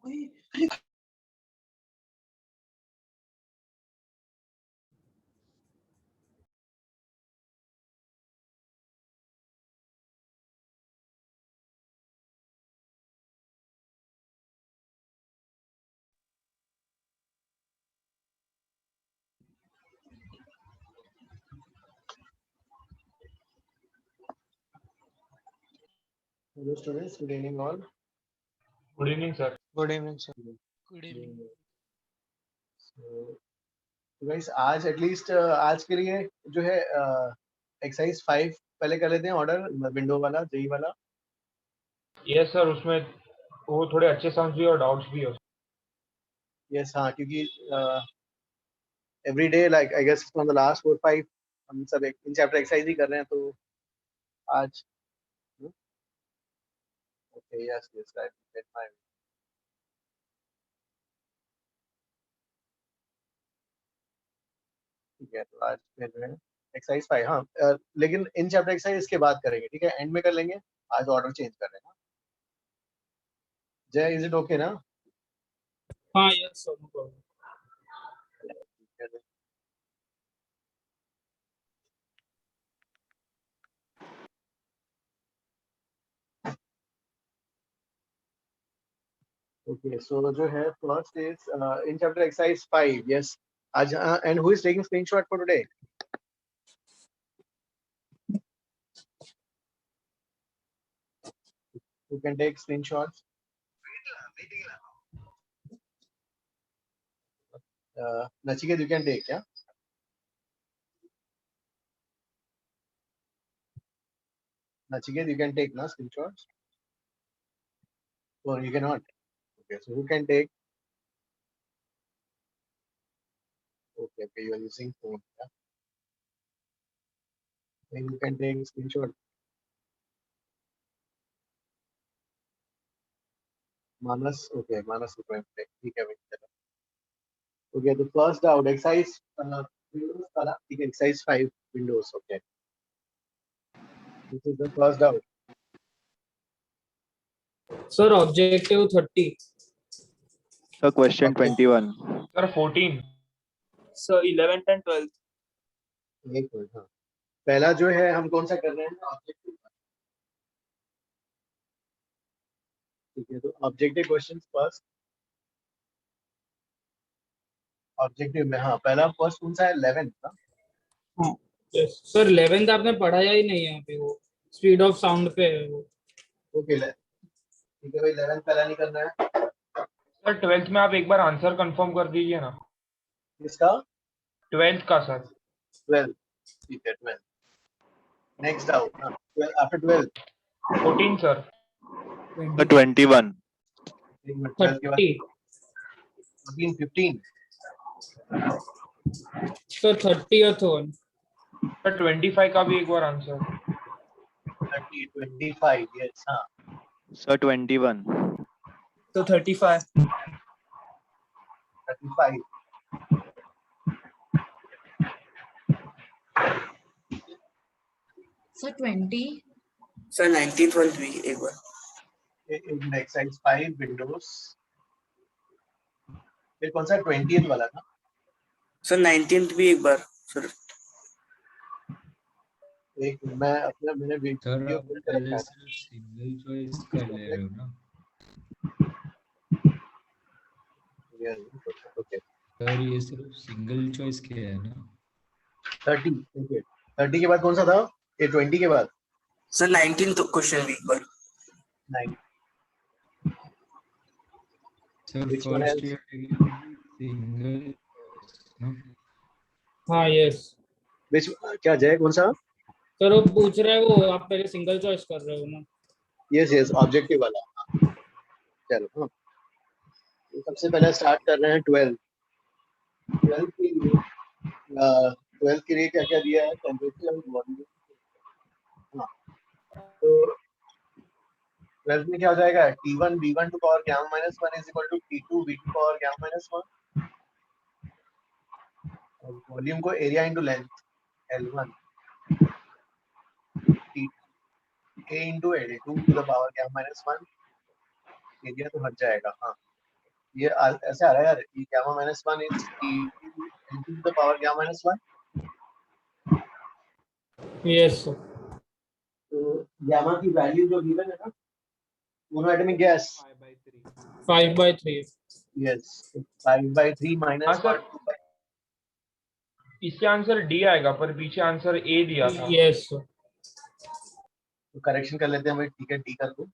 Hello students, good evening all. Good evening, sir. Good evening sir. Good evening. So guys, आज at least आज के लिए जो है एक्सरसाइज 5 पहले कर लेते हैं ऑर्डर विंडो वाला जेई वाला. यस सर, उसमें वो थोड़े अच्छे सम्स भी और डाउट्स भी हो. यस हाँ, क्योंकि every day like I guess from the last 4-5 हम सब इन चैप्टर एक्सरसाइज ही कर रहे हैं, तो आज okay yes yes right get my ठीक है. तो आज फिर जो है एक्सरसाइज 5 हाँ, लेकिन इन चैप्टर एक्सरसाइज इसके बाद करेंगे, ठीक है, एंड में कर लेंगे. आज ऑर्डर चेंज कर लेना. जय, इज इट ओके ना? हाँ yes sir, no problem. Okay, so जो है first is in chapter exercise 5. Yes. आज and who is taking screenshot for today? Who can take screenshots? Nachiket, you can take, yeah? Nachiket, you can take, na, screenshots? Or you cannot? Okay, so who can take? Okay, okay, you are using phone, yeah? Then you can take screenshot. Manas, okay, Manas is going to take. ठीक है, wait, चलो. Okay, the first doubt, exercise, Windows वाला, ठीक है, exercise 5, Windows, okay. This is the first doubt. Sir objective 30. So question Okay. 21. Sir 14. Sir 11th and 12th. एक minute, हाँ. पहला जो है हम कौन सा कर रहे हैं? ऑब्जेक्टिव. ठीक है, तो ऑब्जेक्टिव क्वेश्चंस फर्स्ट. ऑब्जेक्टिव में हाँ, पहला फर्स्ट कौन सा है? 11 ना? हाँ यस सर, 11th आपने पढ़ाया ही नहीं यहाँ पे. वो स्पीड ऑफ साउंड पे है वो. ओके, ठीक है भाई, 11 पहला नहीं करना है. सर 12th में आप एक बार आंसर कंफर्म कर दीजिए ना. इसका 12th का सर. 12. ठीक है, 12. नेक्स्ट आउट ना, 12 आफ्टर 12. 14 सर. 21. 1 मिनट, 12 के बाद 30. 15. Sir 30th one. सर 25 का भी एक बार आंसर. 30, 25. यस हाँ. So 21. तो 35. 35. सर 20. सर 19th वन भी एक बार. इन एक्सरसाइज 5 विंडोज. फिर कौन सा 20th वाला था? सर 19th भी एक बार. सर एक मैं अपना मैंने सर वीडियो आप फुल कर पहले रखा सिर्फ सिंगल चॉइस कर ले रहे हो ना. है. ओके, सर ये सिर्फ सिंगल चॉइस के है ना. 30. ओके, 30 के बाद कौन सा था? ये 20 के बाद सर 19th क्वेश्चन भी एक बार. 9. Sir Which one first else? Year single ना. हाँ यस Which क्या जय कौन सा? सर, वो पूछ रहे हैं वो आप पहले सिंगल चॉइस कर रहे हो ना. यस यस, ऑब्जेक्टिव वाला. चलो हाँ, तो सबसे पहले स्टार्ट कर रहे हैं 12. 12 के लिए 12 के लिए क्या क्या दिया है? टेम्परेचर और वॉल्यूम. हाँ, तो 12 में क्या हो जाएगा? T1 V1 to power gamma minus 1 is equal to T2 V2 power gamma minus 1. और वॉल्यूम को area into length L1 A into A 2 to the power gamma minus 1. Area तो हट जाएगा. हाँ, ये ऐसे आ रहा है यार, e gamma minus 1 is e to the power gamma minus 1. Yes sir. तो gamma की वैल्यू जो गिवन है ना, मोनोएटॉमिक गैस 5/3। यस 5/3 हाँ minus सर, 1/2. इसके आंसर डी आएगा, पर पीछे आंसर ए दिया था। Yes sir. तो करेक्शन कर लेते हैं भाई, ठीक है, डी कर दो।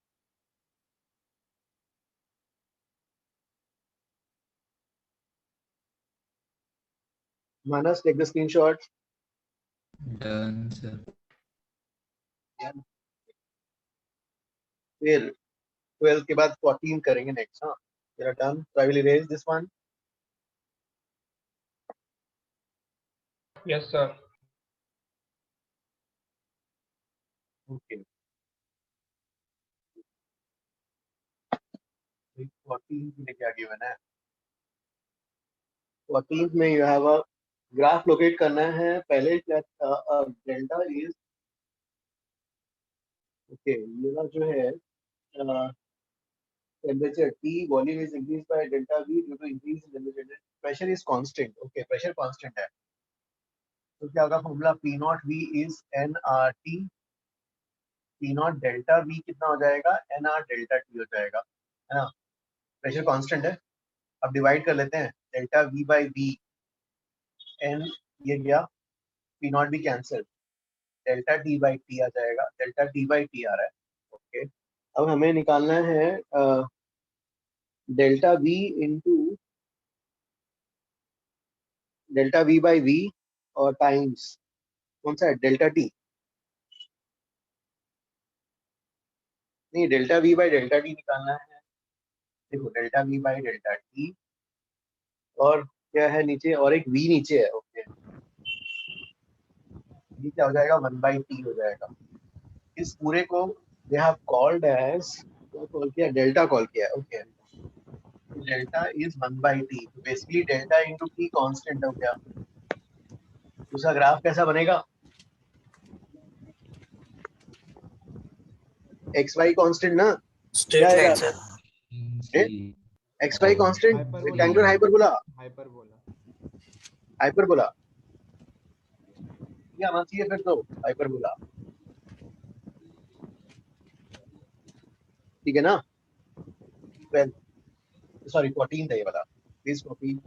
Manas take the screenshot. Done, sir. फिर 12 के बाद 14 करेंगे नेक्स्ट। हाँ, तेरा done. I will erase this one. Yes sir. Okay, 14 के लिए क्या गिवन है? 14 में you have a graph locate करना है। पहले क्या था, डेल्टा इज, ओके, ये वाला जो है temperature T, volume is increase by delta V due to increase in temperature, pressure is constant. Okay, pressure constant है, तो क्या होगा formula? P not V is nRT। P not delta V कितना हो जाएगा? nR डेल्टा T हो जाएगा, है ना? प्रेशर कांस्टेंट है। अब डिवाइड कर लेते हैं, delta V by V, n ये गया, P नॉट भी cancel, delta T by T आ जाएगा, डेल्टा T बाई T आ रहा है। ओके, अब हमें निकालना है delta V into delta V by V और टाइम्स कौन सा है? Delta T। नहीं, delta V by delta T निकालना है। देखो, delta V by delta T, और क्या है नीचे? और एक V नीचे है। ओके, ये क्या हो जाएगा? 1/T हो जाएगा। इस पूरे को दे हैव कॉल्ड एज, क्या कॉल किया? डेल्टा कॉल किया। ओके, डेल्टा इज 1/T, तो basically delta into T constant हो गया। उसका ग्राफ कैसा बनेगा? एक्स वाई कांस्टेंट ना, क्या Straight आएगा? line, sir. See. X Y constant, rectangular hyperbola, hyperbola क्या आना चाहिए फिर तो? हाइपरबोला, ठीक है ना? 12, सॉरी 14 था ये वाला, प्लीज कॉपी।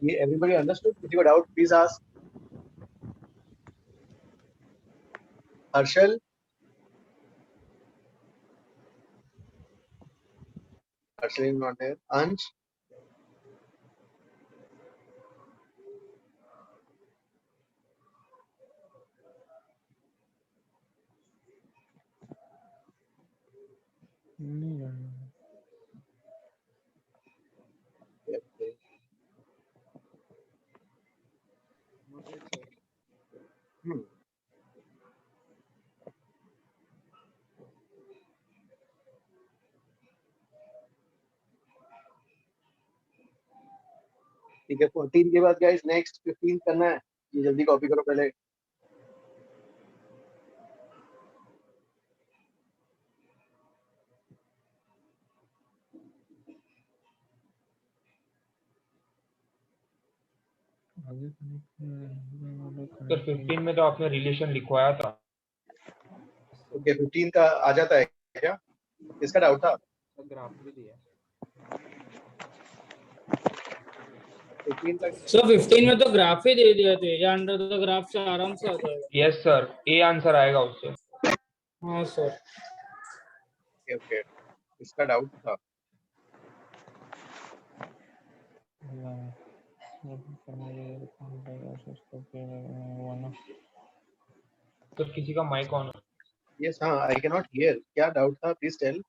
ये एवरीबॉडी अंडरस्टूड? किसी को doubt please ask. Harshal, Harshal is not there. Ansh, हम्म, ठीक है। 14 के बाद गाइस नेक्स्ट 15 करना है, ये जल्दी कॉपी करो पहले। सर 15 में तो आपने रिलेशन लिखवाया था। ओके, 15 का आ जाता है क्या? किसका डाउट था? 15 का सर 15 में तो ग्राफ ही दे दिया थे, या अंडर द ग्राफ से आराम से आ जाएगा। यस सर, ए आंसर आएगा उससे। हाँ सर। ओके ओके, इसका डाउट था। सर किसी का माइक ऑन है। यस, हाँ, आई कैन नॉट हियर। क्या डाउट था प्लीज टेल।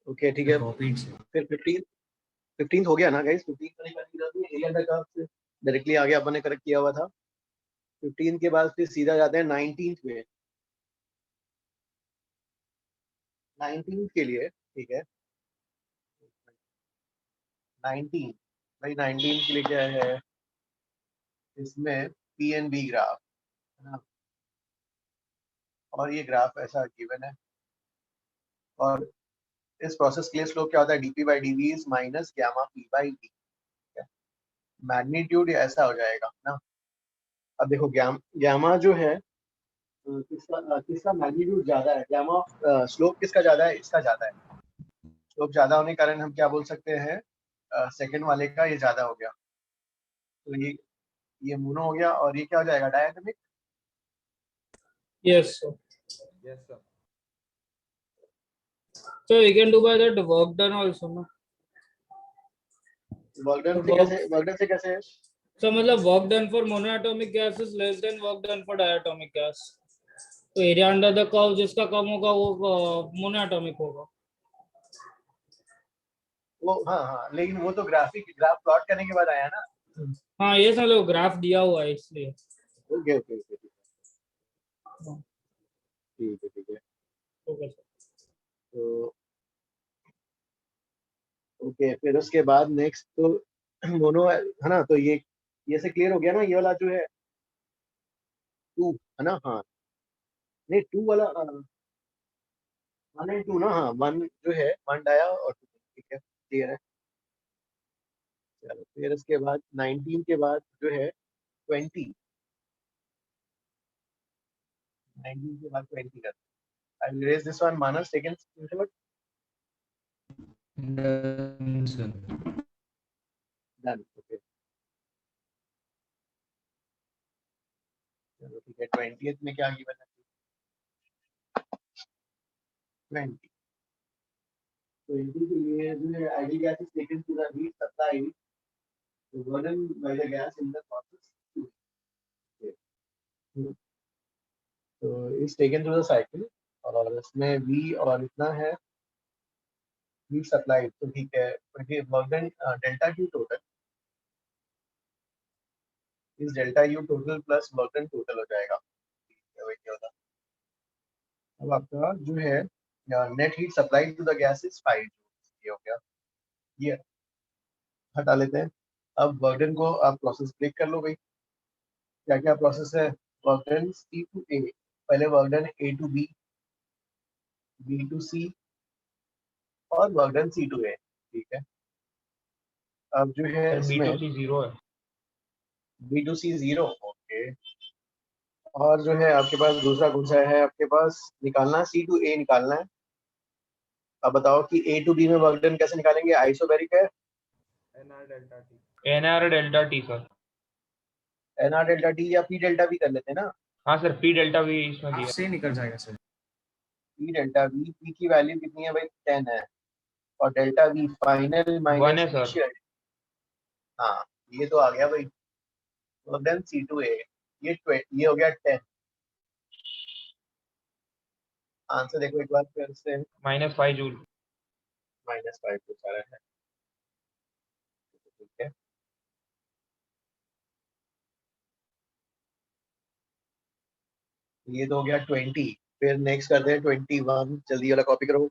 ओके ठीक है, कॉपीड से फिर 15 हो गया ना गाइस? 15 तो नहीं करने की जरूरत नहीं, एरिया अंडर कर्व से डायरेक्टली आगे अपन ने करेक्ट किया हुआ था। 15 के बाद फिर सीधा जाते हैं 19 पे। 19 के लिए ठीक है, 19 भाई 19 के लिए क्या है, इसमें पी एन बी ग्राफ है ना, और ये ग्राफ ऐसा गिवन है, और इस प्रोसेस के लिए स्लोप क्या होता है, DP by DV is minus gamma P by D. Magnitude ऐसा हो जाएगा ना। अब देखो गामा जो है किसका मैग्नीट्यूड ज्यादा है, गामा स्लोप किसका ज्यादा है, इसका ज्यादा है। स्लोप ज्यादा होने के कारण हम क्या बोल सकते हैं, सेकंड वाले का ये ज्यादा हो गया, तो ये मोनो हो गया, और ये क्या हो जाएगा, diatomic. Yes sir. Yes, sir. So we can do by that work done also ना। वर्क डन से कैसे है? So मतलब work done for monoatomic gas is less than work done for diatomic gas। तो एरिया अंडर द कर्व जिसका कम होगा वो monoatomic होगा। वो हाँ, लेकिन वो तो ग्राफ प्लॉट करने के बाद आया ना। हाँ ये समझ लो ग्राफ दिया हुआ है इसलिए। ओके ओके ओके, हाँ, ठीक है ओके सर। तो ओके, फिर उसके बाद नेक्स्ट तो मोनो है ना, तो ये से क्लियर हो गया ना, ये वाला जो है 2 है ना, हाँ नहीं 2 वाला 1 एंड 2 ना, हाँ 1 जो है 1 डाया और 2, ठीक है क्लियर है। चलो फिर उसके बाद 19 के बाद जो है 20, 19 के बाद 20 कर, I will raise this one, Manas second screenshot, Done, sir. Done okay. चलो ठीक है, 20th में क्या गिवन है, 20 के लिए जो है ideal gas is taken to the heat supply, तो burden by the gas in the process तो is taken to the cycle, और इसमें v और इतना है हीट सप्लाई, तो ठीक है, क्योंकि work done delta Q total is delta you total plus work done total हो जाएगा, ठीक है वही होगा। अब आपका जो है net heat supply to the gas is 5 joule, ये हो गया, ये हटा लेते हैं। अब वर्क डन को आप प्रोसेस ब्रेक कर लो भाई, क्या क्या प्रोसेस है, work done C to A, पहले work done A to B, B to C, और work done C to A, ठीक है। अब जो है Sir, इसमें B2C 0 है। बी टू सी 0, ओके, और जो है आपके पास दूसरा कौन सा है, आपके पास निकालना है सी टू ए निकालना है। अब बताओ कि ए टू बी में वर्क डन कैसे निकालेंगे, आइसोबैरिक है, NR delta T sir। N R delta T या पी डेल्टा भी कर लेते हैं ना, हाँ सर, P delta V इसमें दिया है। से निकल जाएगा sir. P delta we, P की वैल्यू कितनी है भाई, 10 है, और डेल्टा वी फाइनल 1 माइनस है सर। इनिशियल, हाँ ये तो आ गया भाई, वर्क डन सी टू ए, ये हो गया 10। आंसर देखो एक बार फिर से, -5 जूल। -5 तो सारा है, ठीक है। ये तो हो गया 20, फिर नेक्स्ट करते हैं 21, जल्दी वाला कॉपी करो।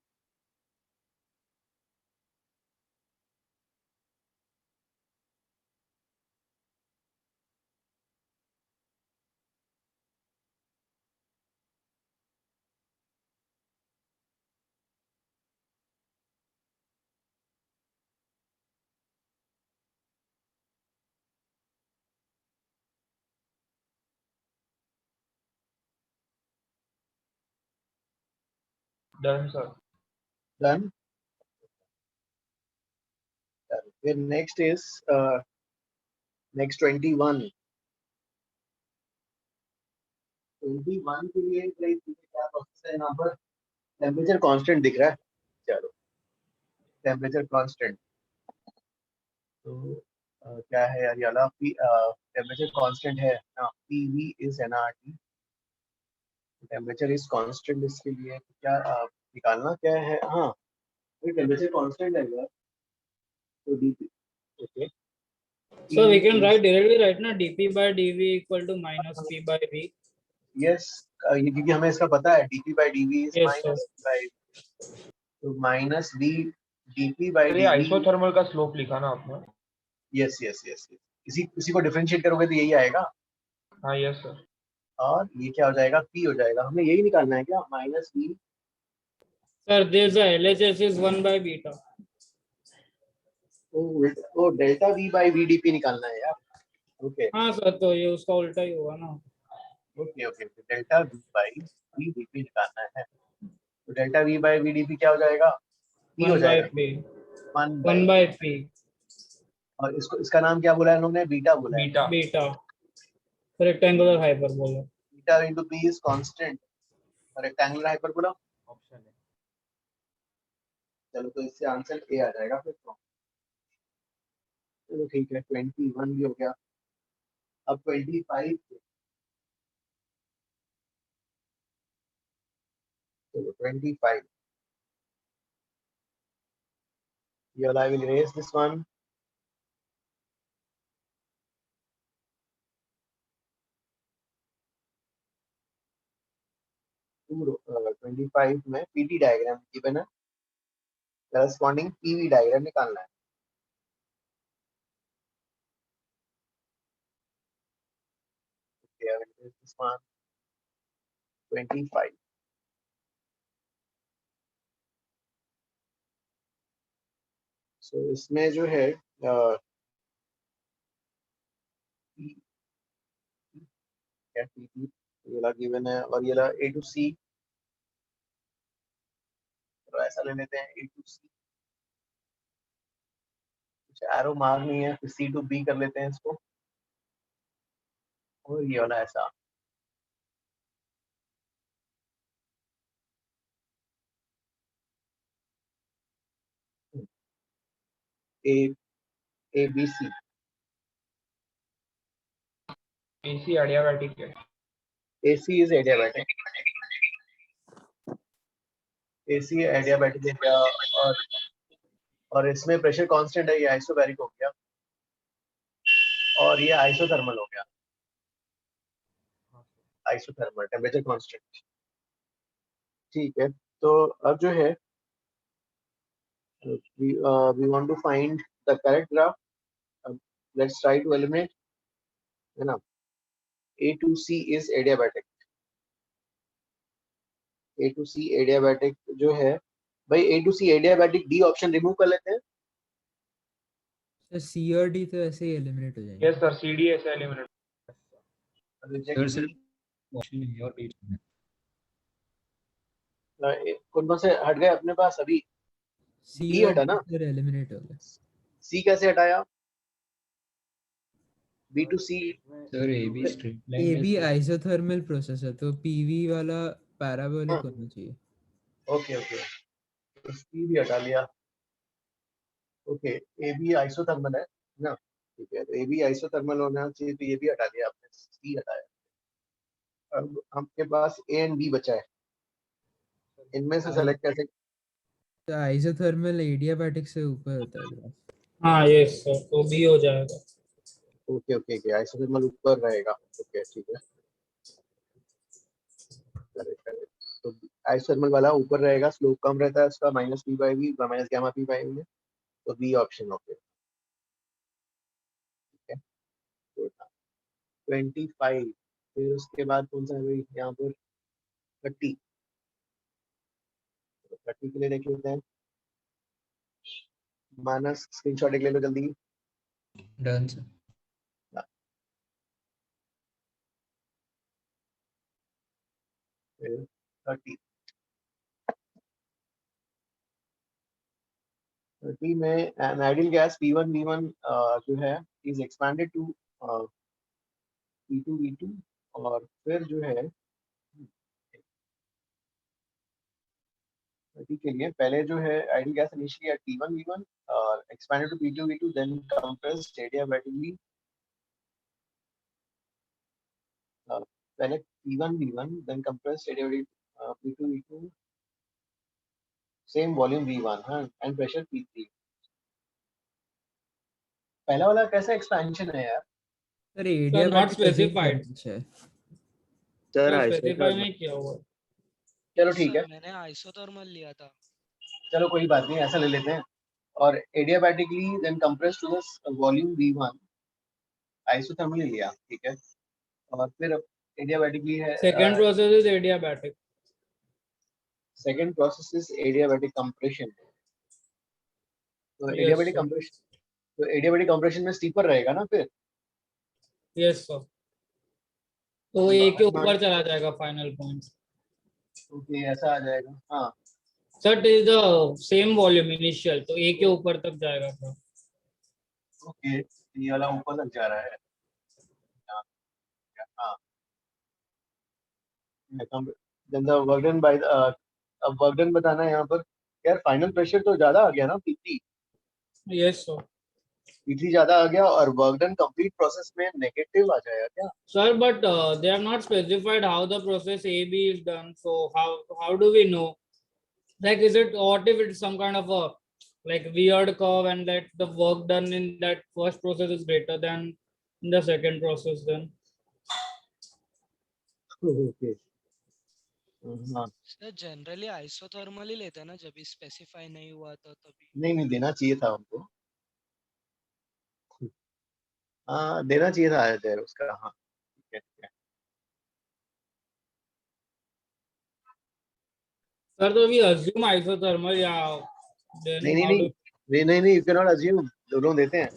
Done sir. डन, फिर नेक्स्ट इज नेक्स्ट 21 के लिए भाई क्या प्रोसेस है यहाँ पर, टेम्परेचर कांस्टेंट दिख रहा है, चलो टेम्परेचर कांस्टेंट, तो क्या है यार, ये वाला टेम्परेचर कांस्टेंट है ना, P V is N R T, temperature is constant, इसके लिए क्या निकालना क्या है, हाँ टेम्परेचर कांस्टेंट है यार, तो dp okay So we can write directly right now dp by dv equal to minus p by v. Yes, ये क्योंकि हमें इसका पता है dp by dv is Yes, sir. Minus by, तो माइनस v dp by तो ये dv, isothermal का स्लोप लिखा ना आपने? यस यस यस, इसी को डिफरेंशिएट करोगे तो यही आएगा, हाँ यस सर। और ये क्या हो जाएगा, p हो जाएगा। हमें यही निकालना है क्या, minus v, Sir, this LHS is 1 by beta. ओ डेल्टा v by vdp निकालना है यार। ओके हाँ सर, तो ये उसका उल्टा ही होगा ना। Okay okay, delta v by vdp निकालना है, तो डेल्टा v by vdp क्या हो जाएगा, p हो 1 by जाएगा, p. 1 1 by p. और इसका नाम क्या बोला है इन्होंने, बीटा बोला है, beta. Beta. Rectangular hyperbola. Beta into p is constant, rectangular hyperbola. Option है। चलो तो इससे आंसर ए आ जाएगा फिर तो। चलो ठीक है, 21 भी हो गया, अब 25, चलो 25, here I will erase this one, to 25 में पीटी डायग्राम गिवन है, करस्पॉन्डिंग पीवी डायग्राम निकालना है। Okay, I will erase this one, 25, so इसमें जो है क्या पीटी ये वाला गिवन है, और ये वाला ए टू सी, तो ऐसा ले लेते हैं ए टू सी, कुछ एरो मार्क नहीं है, फिर सी टू बी कर लेते हैं इसको, और ये वाला ऐसा, A A B C, AC adiabatic है। A C is adiabatic, A C adiabatic है क्या, और इसमें प्रेशर कांस्टेंट है, ये आइसोबैरिक हो गया, और ये आइसोथर्मल हो गया, आइसोथर्मल टेम्परेचर कांस्टेंट। ठीक है, तो अब जो है we want to find the correct graph, let's try to eliminate, है ना, A to C is adiabatic, A to C adiabatic जो है भाई, A to C adiabatic, D option remove कर लेते हैं, सर सी और डी तो ऐसे ही एलिमिनेट हो जाएंगे। यस सर, CD ऐसे एलिमिनेट। सर सिर्फ ऑप्शन ए और बी चुनना है। कौन कौन से हट गए अपने पास अभी, सी D और हटा ना, डी सर एलिमिनेट हो गए। C कैसे हटाया, B to C, sir A B straight a line B में आइसोथर्मल प्रोसेस है तो पीवी वाला पैराबोलिक हाँ। होना चाहिए। ओके ओके, तो C भी हटा लिया, ओके ए बी आइसोथर्मल है ना, ठीक है, तो ए बी आइसोथर्मल होना चाहिए, तो ये भी हटा दिया आपने, सी हटाया, अब आपके पास ए एंड बी बचा है, इनमें से सेलेक्ट कैसे, तो आइसोथर्मल एडियाबैटिक से ऊपर होता है ग्राफ। हाँ यस सर, तो बी हो जाएगा। ओके ओके ओके, आइसोथर्मल ऊपर रहेगा, ओके ठीक है, करेक्ट करेक्ट, तो आइसोथर्मल वाला ऊपर रहेगा, स्लोप कम रहता है उसका, minus P by V minus gamma P by V, तो बी ऑप्शन, ओके ठीक है, 25, फिर उसके बाद कौन सा है भाई यहाँ पर, 30, 30 के लिए देख लेते हैं, मानस स्क्रीनशॉट एक ले लो जल्दी, डन सर। 30, 30 में an ideal gas P1 V1 जो है is expanded to P2 V2, और फिर जो है 30 के लिए पहले जो है ideal gas initially at P1 V1 और expanded to P2 V2, then compressed adiabatically, पहले P1 V1 then compressed adiabatically P2 V2, same volume V1 हाँ एंड प्रेशर P3। पहला वाला कैसा एक्सपेंशन है यार? Sir adiabatic specified. है। सर स्पेसिफाई नहीं किया हुआ। चलो ठीक है, सर मैंने आइसोथर्मल लिया था। चलो कोई बात नहीं, ऐसा ले लेते हैं। और adiabatically then compress to the volume V1 isothermally लिया, ठीक है। और फिर एडियाबैटिकली है second process is adiabatic. Second process is adiabatic compression. तो Yes, एडियाबैटिक sir. कंप्रेशन, तो एडियाबैटिक कंप्रेशन में स्टीपर रहेगा ना फिर? यस सर, तो ए के ऊपर चला जाएगा फाइनल पॉइंट। ओके ऐसा आ जाएगा हाँ। Sir it is the same volume initial, तो ए के ऊपर तक जाएगा सर। ओके ये वाला ऊपर तक जा रहा है हाँ। Then the work done by अब वर्क डन बताना है यहाँ पर। यार फाइनल प्रेशर तो ज्यादा आ गया ना P3। Yes sir. P3 ज्यादा आ गया और वर्क डन कंप्लीट प्रोसेस में नेगेटिव आ जाएगा क्या? Sir, but they have not specified how the process AB is done. So how do we know? Like, is it, what if it's some kind of a like weird curve and that the work done in that first process is greater than in the second process then? Okay हाँ sir generally isothermal ही लेते हैं ना, जब भी specify नहीं हुआ तो तभी। नहीं देना चाहिए था हमको। हाँ देना चाहिए था आया उसका हाँ ठीक है। Sir, so we assume isothermal, yeah. Then नहीं नहीं how do? नहीं यू कैन नॉट अज्यूम, दोनों देते हैं।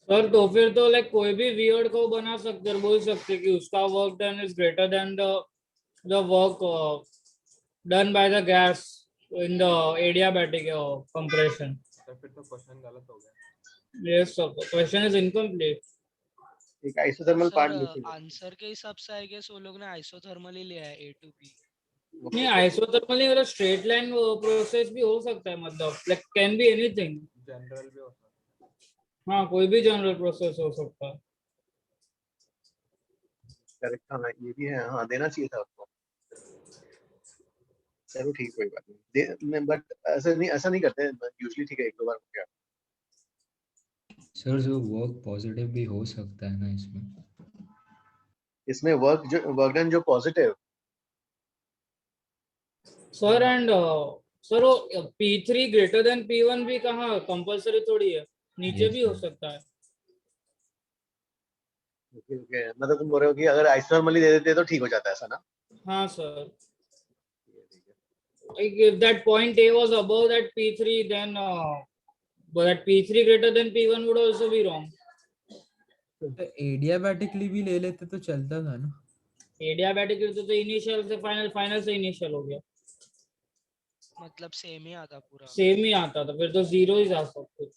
सर तो फिर तो लाइक कोई भी वियर्ड को बना सकते हैं, बोल सकते कि उसका work done is greater than the work done by the gas in the adiabatic compression. फिर तो क्वेश्चन गलत हो गया। Yes sir, question is incomplete. एक आइसोथर्मल पार्ट सर लिखेंगे। आंसर के हिसाब से आई गेस वो लोग ने आइसोथर्मल ही लिया है A to B। नहीं आइसोथर्मल नहीं, मतलब स्ट्रेट लाइन प्रोसेस भी हो सकता है, मतलब like can be anything. General भी हो सकता हाँ कोई भी जनरल प्रोसेस हो सकता है। करेक्ट हाँ ये भी है हाँ देना चाहिए था उसको। चलो ठीक कोई बात नहीं बट ऐसा नहीं करते यूजुअली, ठीक है एक दो बार हो गया। सर जो वर्क पॉजिटिव भी हो सकता है ना इसमें वर्क डन जो पॉजिटिव सर एंड सर वो P3 ग्रेटर देन P1 भी कहाँ कंपलसरी थोड़ी है, नीचे Yes, भी हो sir. सकता है। ओके मतलब तुम बोल रहे हो कि अगर आइसोथर्मली दे देते तो ठीक हो जाता है ऐसा ना? हाँ sir, like if that point A was above that P3 then but that P3 greater than P1 would also be wrong. तो एडियाबैटिकली भी ले लेते तो चलता था ना। एडियाबैटिक तो इनिशियल से फाइनल, फाइनल से इनिशियल हो गया, मतलब सेम ही आता पूरा। सेम ही आता था, फिर तो जीरो ही था सब कुछ।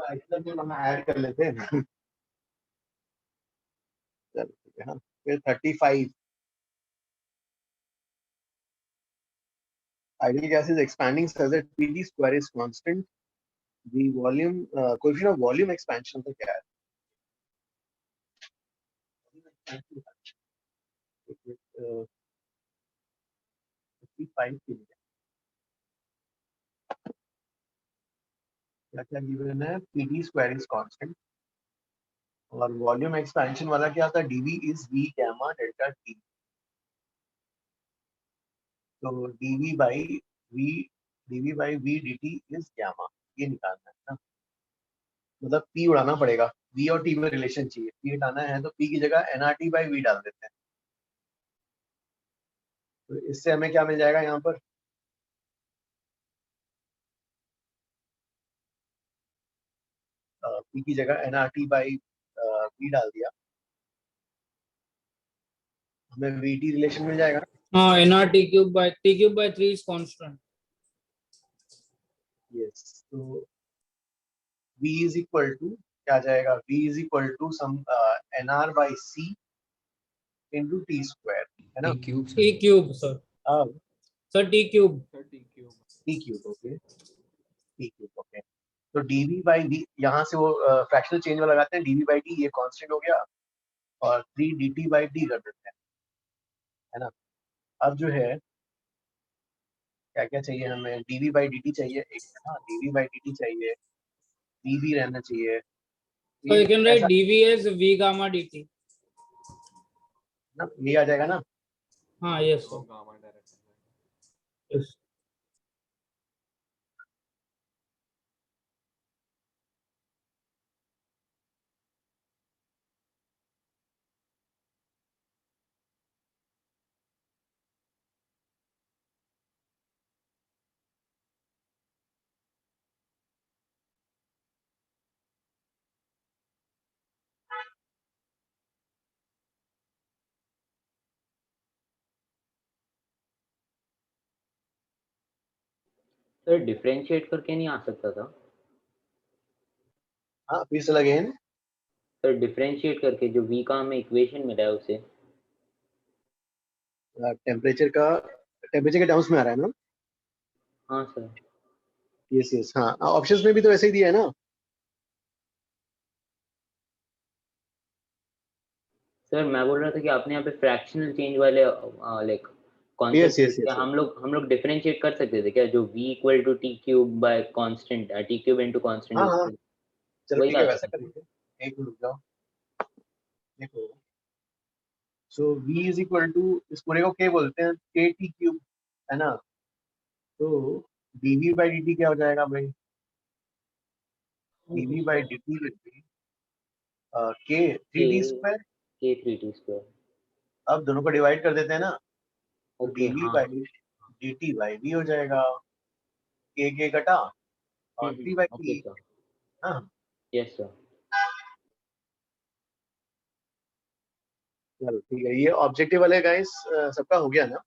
आइसोथर्मल हम ऐड कर लेते हैं। चलो ठीक है हाँ फिर 35 ideal gas is expanding such that PD square is constant. The volume coefficient of volume expansion तो क्या है? 55 के लिए क्या गिवन है? PD square is constant और वॉल्यूम एक्सपेंशन वाला क्या था? dV is V gamma delta T। तो dV by V dt is gamma, ये निकालना है ना। मतलब P उड़ाना पड़ेगा, V और T में रिलेशन चाहिए, P हटाना है तो P की जगह nRT by V डाल देते हैं। तो इससे हमें क्या मिल जाएगा यहाँ पर? P की जगह nRT by V डाल दिया, हमें VT रिलेशन मिल जाएगा। हाँ nRT cube by T cube by 3 is constant. Yes तो V is equal to क्या जाएगा? V is equal to some nR by C into T square है ना? T cube sir, sir T cube. T cube okay T cube okay तो dv by v, यहाँ से वो fractional change वाला लगाते हैं, dv by d ये कांस्टेंट हो गया और 3 dt by d कर देते हैं, है ना। अब जो है क्या क्या चाहिए हमें, dv by dt चाहिए एक, है ना, dv by dt चाहिए, dv रहना चाहिए, So you can write ऐसा dv as v gamma dt. ना, ये आ जाएगा ना। हाँ, yes sir. Yes. Sir differentiate करके नहीं आ सकता था? हाँ फिर से अगेन, सर डिफरेंशिएट करके जो v का हमें इक्वेशन मिला है उसे। टेम्परेचर के टर्म्स में आ रहा है ना। हाँ सर। यस यस, हाँ ऑप्शंस में भी तो ऐसे ही दिया है ना। सर मैं बोल रहा था कि आपने यहाँ पे फ्रैक्शनल चेंज वाले लाइक यस कॉन्सेप्ट यस क्या यस, हम लोग डिफरेंशिएट कर सकते थे क्या, जो v equal to T cube by constant, T cube into constant हाँ हाँ, चलो वही ठीक है आता वैसा है। कर लीजिए, एक मिनट रुक जाओ, देखो। सो v इज इक्वल टू, इस पूरे को क्या बोलते हैं, के टी क्यूब, है ना। तो dv by dt क्या हो जाएगा भाई, dv by dt will be k 3d square. k 3t square. अब दोनों को डिवाइड कर देते हैं ना, तो ओके dv हाँ। by dt by v हो जाएगा, k कटा और 3 by ओके 3। सर। हाँ यस सर। चलो ठीक है, ये ऑब्जेक्टिव वाले गाइस सबका हो गया ना।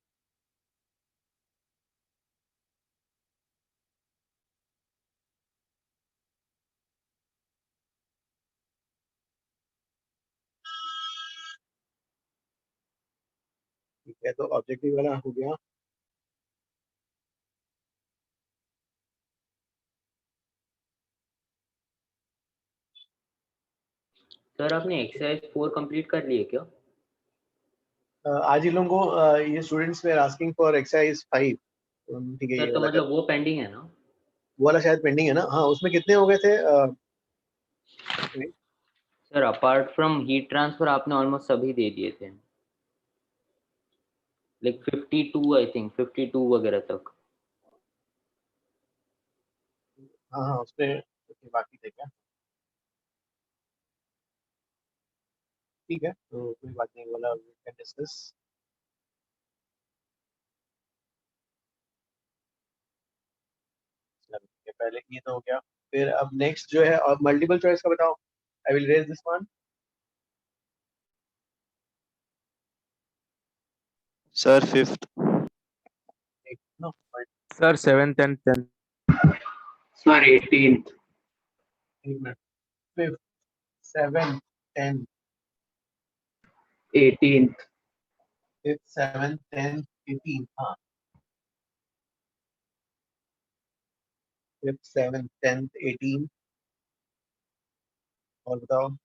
ठीक है, तो ऑब्जेक्टिव वाला हो गया। सर आपने एक्सरसाइज 4 कंप्लीट कर लिए क्या? आज इन लोगों को ये students were asking for exercise 5। ठीक है, सर ये तो वाला कर, मतलब वो पेंडिंग है ना? वो वाला शायद पेंडिंग है ना। हाँ उसमें कितने हो गए थे sir apart from heat transfer आपने ऑलमोस्ट सभी दे दिए थे, लाइक 52 आई थिंक 52 वगैरह तक। हाँ हाँ उसमें बाकी थे क्या, ठीक है तो कोई बात नहीं, वाला कैन डिस्कस। पहले ये तो हो गया, फिर अब नेक्स्ट जो है, अब मल्टीपल चॉइस का बताओ। I will raise this one. Sir, fifth. No, Sir, 7th and 10th. Sir, 18th. एक minute, 5th 7th 10th, 18th. 5th 7th 10th 18th, हाँ 5th 7th 10th 18th, और बताओ।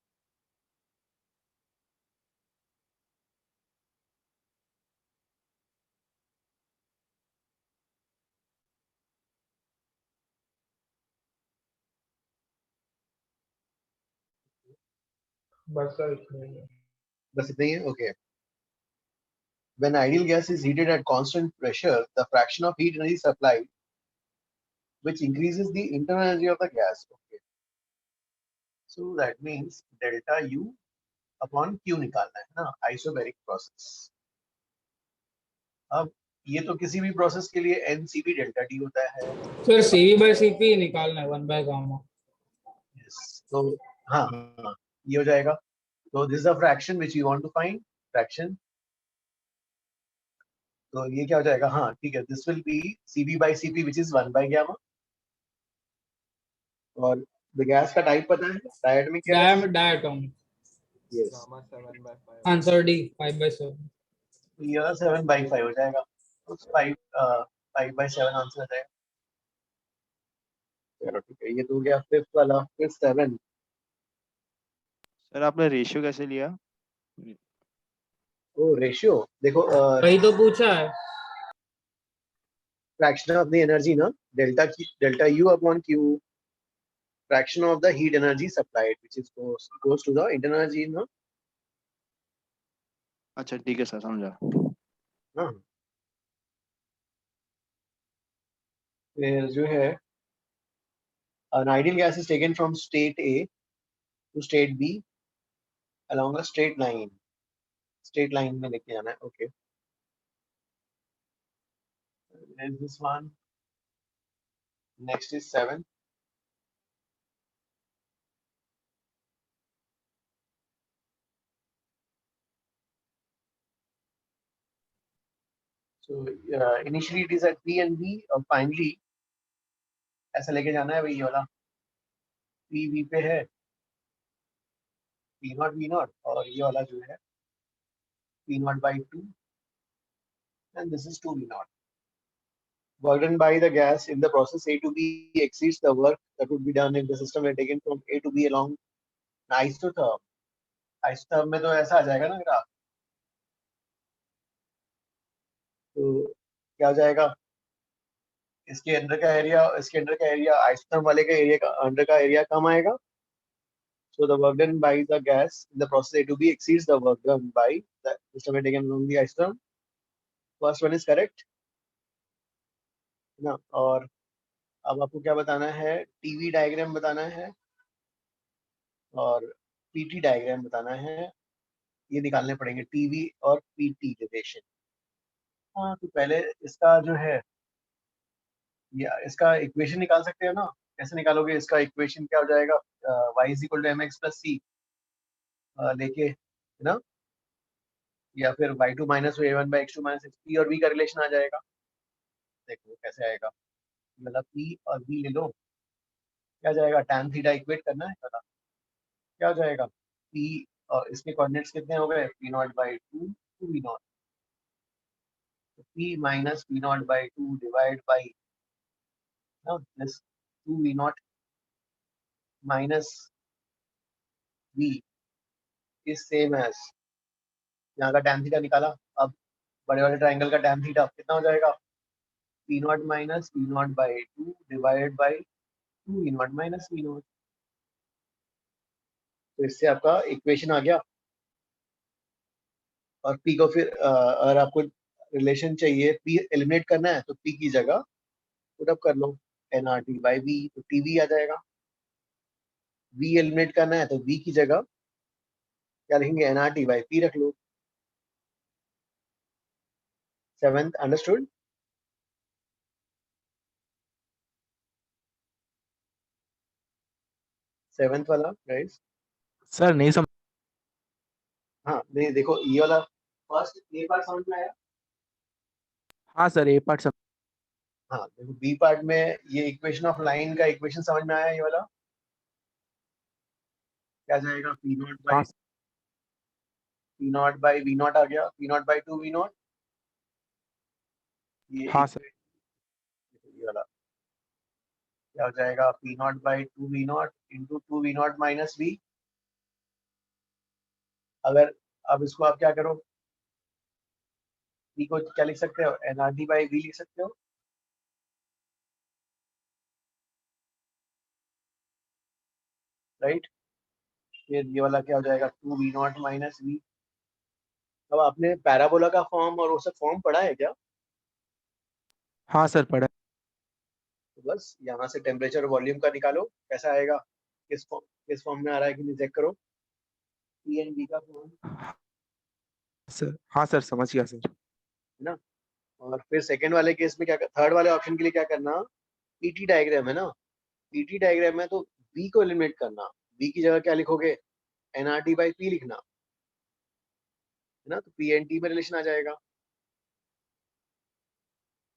बस सर इतना ही है। बस इतना ही है, okay. When ideal gas is heated at constant pressure, the fraction of heat energy supplied, which increases the internal energy of the gas. Okay. So that means delta U upon Q निकालना है ना, isobaric process. अब ये तो किसी भी process के लिए NCV डेल्टा T होता है। Sir, cv by cp निकालना है 1 by gamma. Yes. तो हाँ हाँ ये हो जाएगा। तो this is a fraction which you want to find, fraction। तो ये क्या हो जाएगा, हाँ ठीक है, this will be CV by CP which is 1 by gamma। और the gas का टाइप पता है, diatomic gas. Diatomic. Yes। Gamma 7/5. Answer D, 5 by 7. ये 7 by 5 हो जाएगा, तो 5 by 7 आंसर हो जाएगा। चलो ठीक है, ये तो हो गया फिफ्थ वाला। फिर 7। सर आपने रेशियो कैसे लिया? ओ रेशियो देखो, वही तो पूछा है। फ्रैक्शन ऑफ द एनर्जी ना, delta U upon Q, fraction of the heat energy supplied, which is goes to the internal energy ना। अच्छा ठीक है सर, समझा। हाँ, फिर जो है an ideal gas is taken from state A to state B along a straight line। straight line में लेके जाना है, okay। and this one, next is 7। so initially it is at P and B और finally ऐसा लेके जाना है भाई, ये वाला P V पे है, P नॉट V नॉट, और ये वाला जो है P not by 2 and this is 2 V not. work done by the gas in the process A to B exceeds the work that would be done if the system were taken from A to B along an isotherm। isotherm में तो ऐसा आ जाएगा ना graph, तो क्या हो जाएगा, इसके अंदर का एरिया, इसके अंदर का एरिया, आइसोथर्म वाले का एरिया का अंदर का एरिया कम आएगा। so the work done by the gas in the process A to B exceeds the work done by the system taken from the isotherm। first one is correct ना। और अब आपको क्या बताना है, टीवी डायग्राम बताना है और पीटी डायग्राम बताना है, ये निकालने पड़ेंगे टीवी और पीटी रिलेशन। हाँ, तो पहले इसका जो है, या इसका इक्वेशन निकाल सकते हो ना। कैसे निकालोगे इसका इक्वेशन, क्या हो जाएगा, y is equal to M X plus C लेके, है ना, या फिर y2 minus a1 by x2 minus p और v का रिलेशन आ जाएगा। देखो कैसे आएगा, मतलब p और v ले लो, क्या जाएगा, tan थीटा इक्वेट करना है, पता क्या हो जाएगा, p और इसके कोऑर्डिनेट्स कितने हो गए, p not by 2 2 v not, तो p minus p not by 2 divide by ना plus 2 v not minus v is same as, यहाँ का tan थीटा निकाला। अब बड़े वाले ट्राइंगल का tan थीटा कितना हो जाएगा, p not minus p not by 2 divide by 2 v not minus v not. तो इससे आपका इक्वेशन आ गया। और p को फिर अगर आपको रिलेशन चाहिए, p एलिमिनेट करना है तो p की जगह पुट अप कर लो nRT बाई v, तो tv आ जाएगा। v एलिमिनेट करना है तो v की जगह क्या लिखेंगे, nRT बाई p रख लो। 7th understood. सेवेंथ वाला गाइस, सर नहीं समझ। हाँ नहीं देखो, ये वाला फर्स्ट ए पार्ट समझ में आया। हाँ सर, ए पार्ट समझ। हाँ देखो, बी पार्ट में ये इक्वेशन ऑफ लाइन का इक्वेशन समझ में आया, ये वाला क्या जाएगा, पी नॉट हाँ बाई वी नॉट आ गया, P naught by 2 V naught. ये हाँ सर। ये वाला क्या हो जाएगा, P naught by 2 V naught into 2 V naught minus V. अगर अब इसको आप क्या करो, पी को क्या लिख सकते हो, एनआरटी बाई वी लिख सकते हो, राइट। फिर ये वाला क्या हो जाएगा, 2 वी नॉट माइनस वी। अब आपने पैराबोला का फॉर्म और वो सब फॉर्म पढ़ा है क्या? हाँ सर पढ़ा। तो बस यहाँ से टेम्परेचर वॉल्यूम का निकालो, कैसा आएगा, किस फॉर्म में आ रहा है कि नहीं चेक करो, पी एंड बी का फॉर्म, सर हाँ सर, समझ गया सर। है ना। और फिर सेकंड वाले केस में क्या, थर्ड वाले ऑप्शन के लिए क्या करना, पीटी डायग्राम है ना, पीटी डायग्राम है तो बी को एलिमिनेट करना, बी की जगह क्या लिखोगे, एनआरटी बाई पी लिखना, है ना, तो पी एंड टी में रिलेशन आ जाएगा।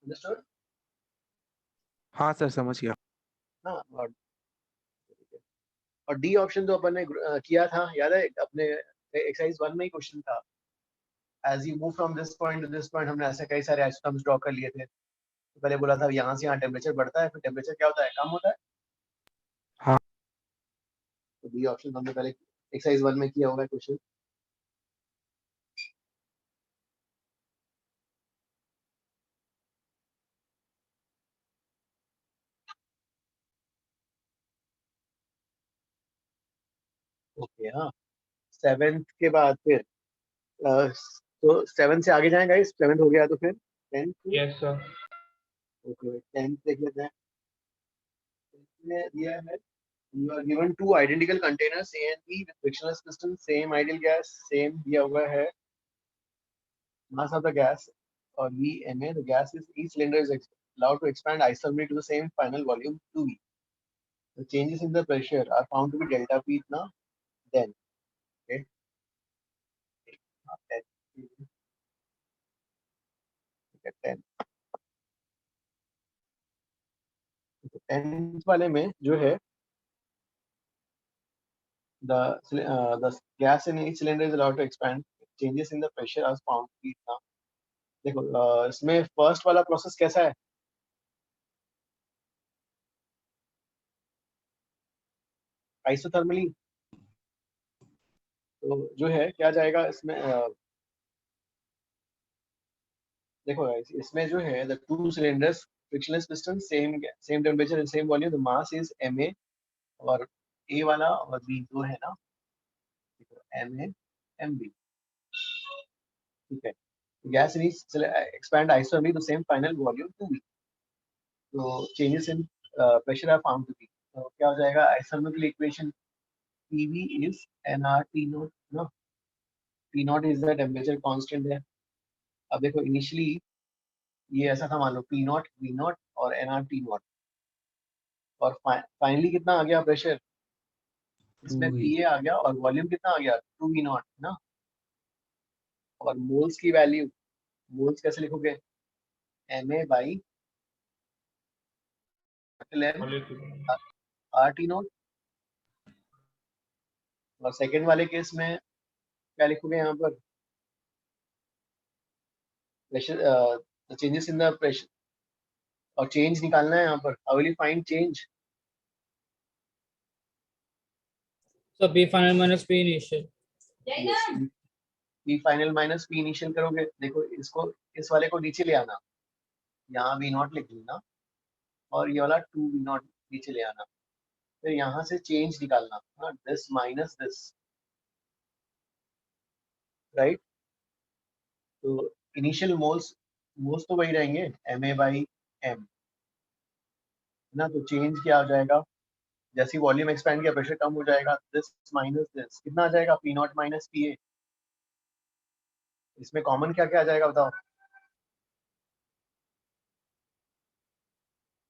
अंडरस्टूड। हाँ सर समझ गया। हाँ, और डी ऑप्शन तो अपन ने किया था, याद है अपने एक्सरसाइज 1 में ही क्वेश्चन था, as you move from this point to this point, हमने ऐसे कई सारे आइसोटॉम्स ड्रॉ कर लिए थे। तो पहले बोला था यहाँ से यहाँ टेम्परेचर बढ़ता है, फिर टेम्परेचर क्या होता है, कम होता है, तो बी ऑप्शन हमने पहले एक्सरसाइज 1 में किया होगा क्वेश्चन। ओके हाँ, 7th के बाद फिर तो 7 से आगे जाएंगे, 7th हो गया तो फिर 10th। Yes sir. Okay 10th देख लेते हैं। इसमें दिया है you are given two identical containers A and B with frictionless piston, same ideal gas, same दिया हुआ है mass of the gas और V Ma, the gas is each cylinder is allowed to expand isothermally to the same final volume 2V. The changes in the pressure are found to be delta P इतना then okay 10 10 वाले में जो है the gas in each cylinder is allowed to expand, changes in the pressure are found to be इतना। देखो इसमें first वाला process कैसा है, आइसोथर्मली। तो जो है क्या जाएगा इसमें देखो इसमें जो है the two cylinders frictionless piston same temperature and same volume, the mass is Ma और A वाला और B जो है ना Ma Mb, ठीक है। Gas in expand isothermally the same final volume 2V। तो changes in pressure are found to be, तो क्या हो जाएगा isothermal equation PV is nRT naught ना, T naught is the temperature constant है। अब देखो इनिशियली ये ऐसा था, मान लो P नॉट V नॉट और nRT नॉट, और फाइनली कितना आ गया प्रेशर, इसमें 2V। PA आ गया और वॉल्यूम कितना आ गया 2V नॉट ना। और मोल्स की वैल्यू, मोल्स कैसे लिखोगे Ma बाई RT नॉट। और सेकेंड वाले केस में क्या लिखोगे यहाँ पर, pressure changes in the pressure और चेंज निकालना है यहाँ पर, how will you find change. So P final minus P initial. P final minus P initial करोगे, देखो इसको इस वाले को नीचे ले आना, यहाँ V नॉट लिख लेना और ये वाला 2V नॉट नीचे ले आना, फिर यहाँ से चेंज निकालना, हाँ दिस माइनस दिस, राइट। तो इनिशियल मोल्स तो वही रहेंगे Ma बाई M ना। तो चेंज क्या हो जाएगा, जैसे वॉल्यूम एक्सपैंड किया प्रेशर कम हो जाएगा, दिस माइनस दिस कितना आ जाएगा P नॉट माइनस PA। इसमें कॉमन क्या क्या आ जाएगा बताओ,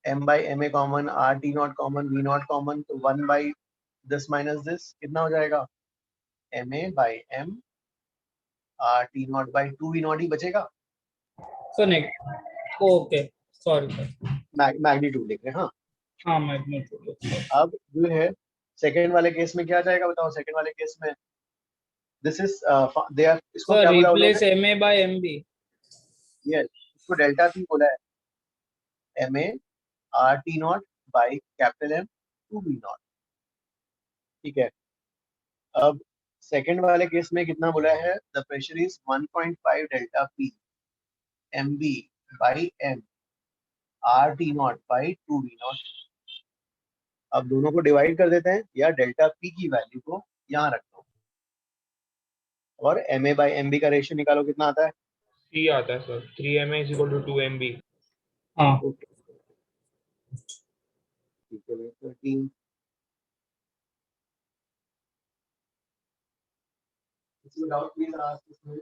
M by Ma common, RT not common, V not common, तो 1 बाई दिस माइनस दिस कितना हो जाएगा Ma by M, RT not by 2V not ही बचेगा। So next. Okay. Sorry. Magnitude लिख रहे हैं हाँ। हाँ magnitude. अब जो है सेकेंड वाले केस में क्या जाएगा बताओ, सेकेंड वाले केस में दिस इज दे आर, इसको So क्या बोला replace उन्होंने, Ma by MB. यस इसको डेल्टा P बोला है, Ma RT not by capital M 2V not, ठीक है। अब सेकेंड वाले केस में कितना बोला है, the pressure is 1.5 delta P MB by M RT not by 2V not. अब दोनों को डिवाइड कर देते हैं, या डेल्टा P की वैल्यू को यहाँ रख दो और Ma बाई MB का रेशियो निकालो, कितना आता है C आता है sir, 3Ma is equal to 2MB। हाँ. ओके ठीक है 13 इसमें डाउट प्लीज आस्क इसमें।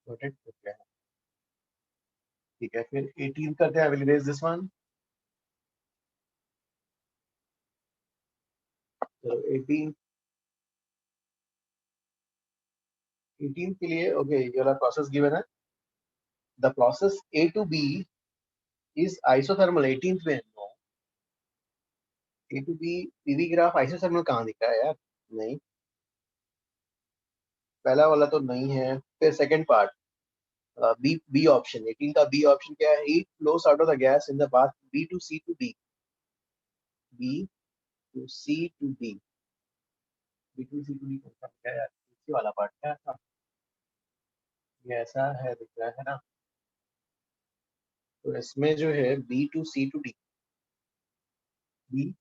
नोटेड ओके ठीक है, फिर 18 करते हैं, I will raise this one. चलो 18 के लिए ओके, ये वाला प्रोसेस गिवन है, the process A to B is isothermal 18th में, no A to B PV graph isothermal कहाँ दिख रहा है यार? नहीं, पहला वाला तो नहीं है। फिर सेकंड पार्ट, बी ऑप्शन 18 का बी ऑप्शन क्या है? Heat flows out of the gas in the path B to C to D, B to C to D, B to C to D कौन सा है यार? इसी वाला पार्ट क्या था? ये ऐसा है, दिख रहा है ना? तो इसमें जो है B to C to D, B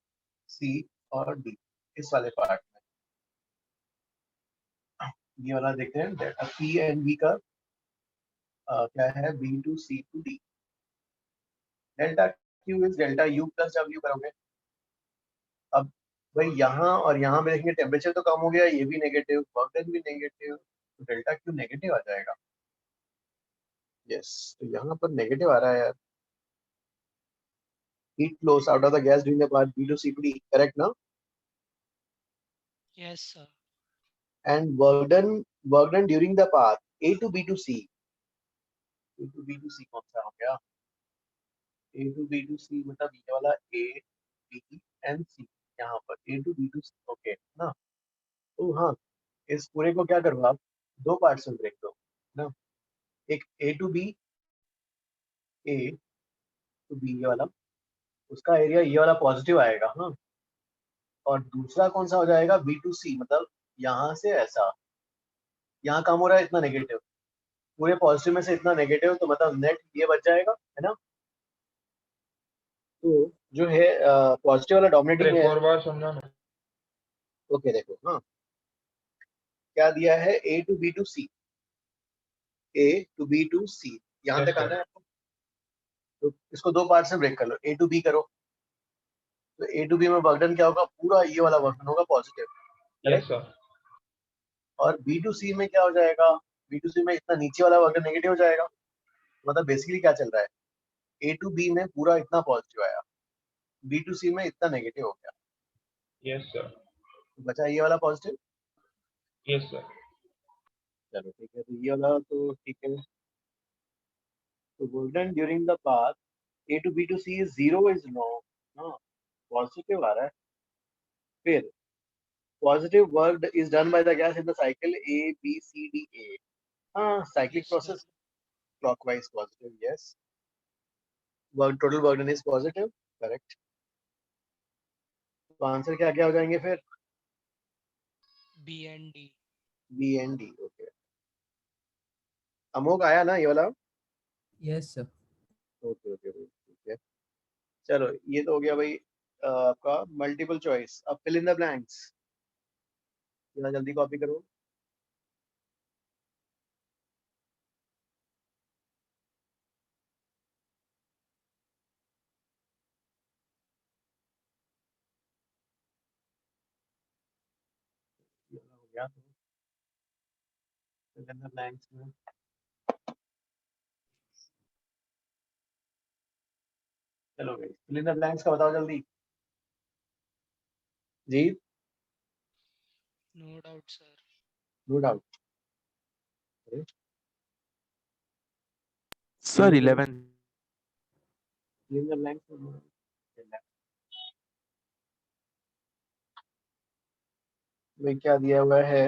C और डी, इस वाले पार्ट में ये वाला देखते हैं। डेल्टा पी एंड बी का क्या है? B to C to D, delta Q is delta U plus W करोगे। अब भाई यहाँ और यहाँ में देखेंगे टेम्परेचर तो कम हो गया, ये भी नेगेटिव, वर्क डन भी नेगेटिव, तो डेल्टा क्यू नेगेटिव आ जाएगा। यस, तो यहाँ पर नेगेटिव आ रहा है यार। Heat flows out of the gas during the path B to C to D, correct ना? Yes, sir. And work done during the path A to B to C, A to B to C कौन सा हो गया? A to B to C मतलब ये वाला A B and C, यहाँ पर A to B to C, okay ना? तो हाँ, इस पूरे को क्या करो आप, दो पार्ट्स में ब्रेक दो ना। एक A to B, A to B ये वाला, उसका एरिया ये वाला पॉजिटिव आएगा, हाँ। और दूसरा कौन सा हो जाएगा? बी टू सी, मतलब यहाँ से ऐसा, यहाँ काम हो रहा है इतना नेगेटिव, पूरे पॉजिटिव में से इतना नेगेटिव, तो मतलब नेट ये बच जाएगा, है ना? तो जो है पॉजिटिव वाला डोमिनेटिंग एक है। और बार समझा ना। ओके देखो, हाँ क्या दिया है? A to B to C, A to B to C, यहाँ Yes, तक आना sir. है आपको। तो इसको दो पार्ट से ब्रेक कर लो, ए टू बी करो, तो ए टू बी में वर्कडन क्या होगा? पूरा ये वाला वर्कडन होगा पॉजिटिव, Yes, sir. और बी टू सी में क्या हो जाएगा? बी टू सी में इतना नीचे वाला वर्कडन नेगेटिव हो जाएगा। मतलब बेसिकली क्या चल रहा है? ए टू बी में पूरा इतना पॉजिटिव आया, बी टू सी में इतना नेगेटिव हो गया, Yes, sir. तो बचा ये वाला पॉजिटिव। Yes, sir. चलो ठीक है, तो ये वाला तो ठीक है। तो work done during the path A to B to C is zero, is no, हाँ पॉजिटिव आ रहा है। फिर positive work is done by the gas in the cycle A, B, C, D, A. Cyclic Yes, sir. process clockwise positive, yes. Total work done is positive, correct. तो answer क्या क्या हो जाएंगे फिर? B and D. B and D, okay. Amok आया ना ये वाला? Yes sir. ओके ओके ठीक है। चलो ये तो हो गया भाई आपका मल्टीपल चॉइस। अब फिल इन द ब्लैंक्स, जरा जल्दी कॉपी करो। ये वाला हो गया, फिल इन द ब्लैंक्स में चलो भाई, फिल इन द ब्लैंक्स का बताओ जल्दी जी। No doubt, sir. No doubt. Sir, 11. Fill in the blanks में क्या दिया हुआ है?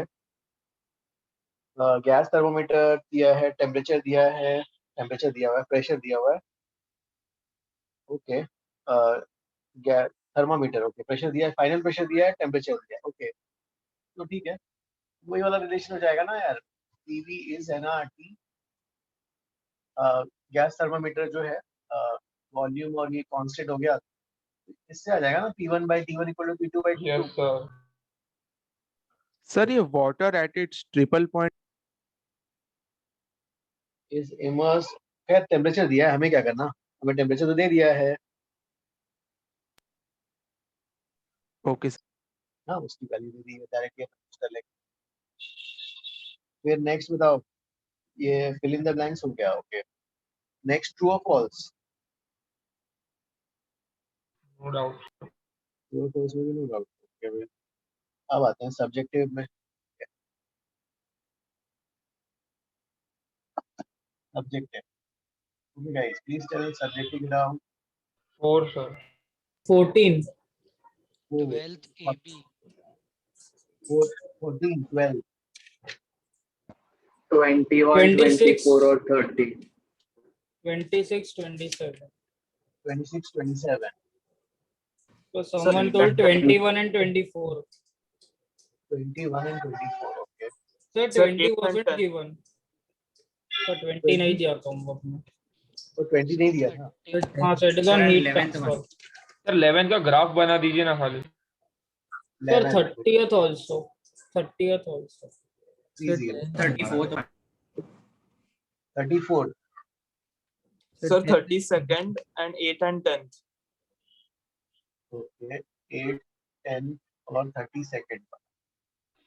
गैस थर्मोमीटर दिया है, टेम्परेचर दिया है, टेम्परेचर दिया हुआ है, प्रेशर दिया हुआ है, okay. Gas thermometer, okay, pressure दिया है, फाइनल प्रेशर दिया है, टेम्परेचर दिया है, ओके। तो ठीक है, वही वाला रिलेशन हो जाएगा ना यार, PV is NRT. Gas thermometer जो है वॉल्यूम और ये कांस्टेंट हो गया, इससे आ जाएगा ना P1 by T1 equal to P2 by T2। Yes, sir. Sir, ये water at its triple point. Is immerse. खैर टेम्परेचर दिया है, हमें क्या करना, हमें टेम्परेचर तो दे दिया है। Okay, sir. हाँ उसकी वैल्यू दे दी है, डायरेक्टली कर लेंगे। फिर नेक्स्ट बताओ, ये फिल इन द ब्लैंक्स हो गया, ओके। नेक्स्ट ट्रू और फॉल्स, No doubt. ट्रू और फॉल्स में भी नो डाउट, ओके भाई। अब आते हैं सब्जेक्टिव में। Subjective, okay guys, please tell subjective down. 4, sir. 14. 12th AB 14, 12, 21, 26. 24 or 30. 26, 27. 26, 27. So someone told 21 and 24. 21 and 24. Okay. So 20 wasn't given. So 20 नहीं दिया था homework में. तो 20 नहीं दिया था. हाँ, so it is on neat transfer. Sir 11 का ग्राफ बना दीजिए ना खाली. Sir, 11. 30th also. 30th also. Easy. 34th. 34. Sir, 32nd and 8th and 10th. Okay. 8, 10 और 32nd.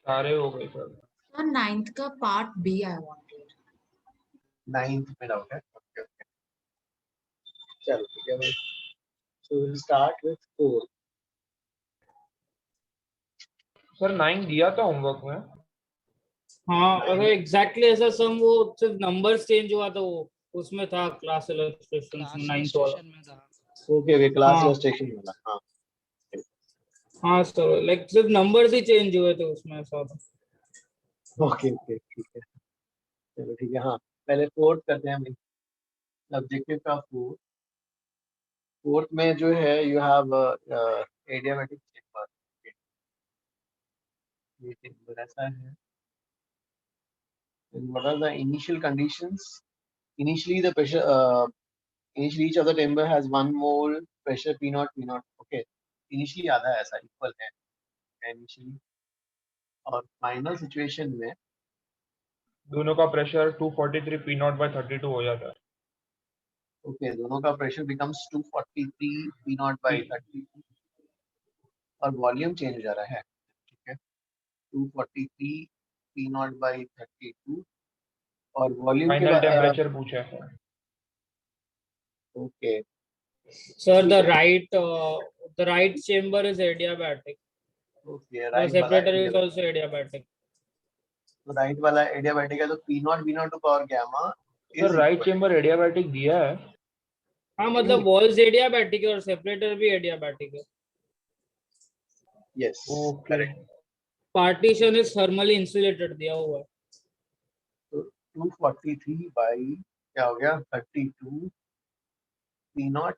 सारे हो गए सर. Sir, 9th का part B I wanted. 9th में डाउट है. Okay, okay. चलो ठीक है भाई. So we'll start with 4. Sir 9 दिया था होमवर्क में. हाँ, अगर एग्जैक्टली ऐसा सम वो सिर्फ नंबर्स चेंज हुआ था वो उसमें था क्लास इलस्ट्रेशन क्लास 9th वाला. illustration में था. Okay, okay. Class हाँ. illustration वाला. हाँ. हाँ सर, लाइक सिर्फ नंबर्स ही चेंज हुए थे उसमें ऐसा था. Okay, okay. ठीक है. चलो ठीक है. हाँ. पहले 4th करते हैं भाई. ऑब्जेक्टिव का 4th. 4th में जो है you have adiabatic chamber. ये chamber ऐसा है. And what are the initial conditions? Initially the pressure initially each of the chamber has 1 mole pressure P0 P0. Okay. Initially आधा ऐसा equal है. Initially और final situation में दोनों का प्रेशर 243 P0/32 हो जाता है. okay दोनों का pressure becomes 243 P0/32 और वॉल्यूम चेंज हो जा रहा है. ठीक है. 243 P0/32 और वॉल्यूम के फाइनल टेम्परेचर पूछा है. Okay. Sir, the right chamber is adiabatic. Okay. The right separator is वाला also adiabatic. तो राइट वाला एडियाबैटिक है तो P0 V0 to power gamma sir right chamber adiabatic दिया है. हाँ, मतलब walls adiabatic है और separator भी adiabatic है. Yes correct. Partition is thermally insulated दिया हुआ है. तो 243 बाई क्या हो गया 32 P0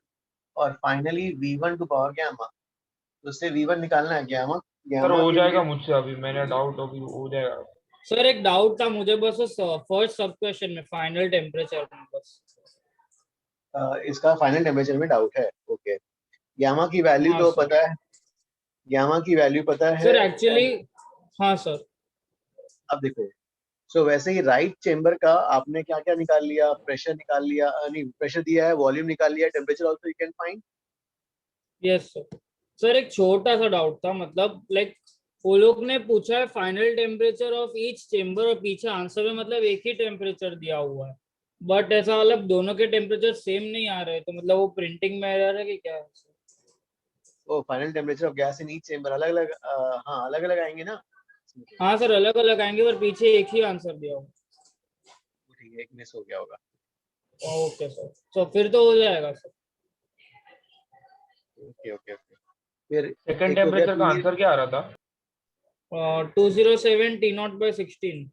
और finally V1 to power gamma. तो उससे V1 निकालना है गामा. सर हो जाएगा मुझसे अभी. मैंने डाउट अभी हो जाएगा. सर एक डाउट था मुझे बस फर्स्ट सब क्वेश्चन में फाइनल टेम्परेचर में बस. इसका फाइनल टेम्परेचर में डाउट है. ओके. गामा की वैल्यू हाँ, तो सर. पता है. गामा की वैल्यू पता है. सर एक्चुअली हाँ सर. अब देखो. सो वैसे ही राइट चेंबर का आपने क्या क्या निकाल लिया. प्रेशर निकाल लिया. नहीं प्रेशर दिया है. वॉल्यूम निकाल लिया. Temperature also you can find. Yes sir. Sir एक छोटा सा डाउट था मतलब लाइक वो लोग ने पूछा है final temperature of each chamber और पीछे आंसर में मतलब एक ही टेम्परेचर दिया हुआ है बट ऐसा मतलब दोनों के टेम्परेचर सेम नहीं आ रहे तो मतलब वो प्रिंटिंग में एरर है कि क्या है? ओ final temperature of gas in each chamber अलग अलग. हाँ अलग अलग आएंगे ना. हाँ सर अलग अलग आएंगे पर पीछे एक ही आंसर दिया हुआ. ठीक है. एक मिस हो गया होगा. Okay sir. तो फिर तो हो जाएगा सर. Okay okay okay. फिर सेकंड टेम्परेचर का आंसर क्या आ रहा था. 207 T0/16.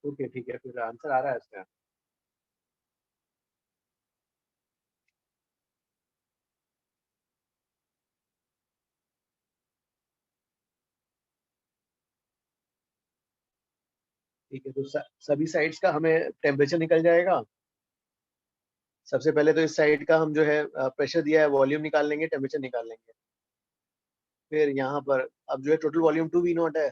ओके ठीक है. फिर आंसर आ रहा है इसका. ठीक है. तो सभी साइड्स का हमें टेम्परेचर निकल जाएगा. सबसे पहले तो इस साइड का हम जो है प्रेशर दिया है वॉल्यूम निकाल लेंगे. टेम्परेचर निकाल लेंगे. फिर यहाँ पर अब जो है टोटल वॉल्यूम 2V0 है.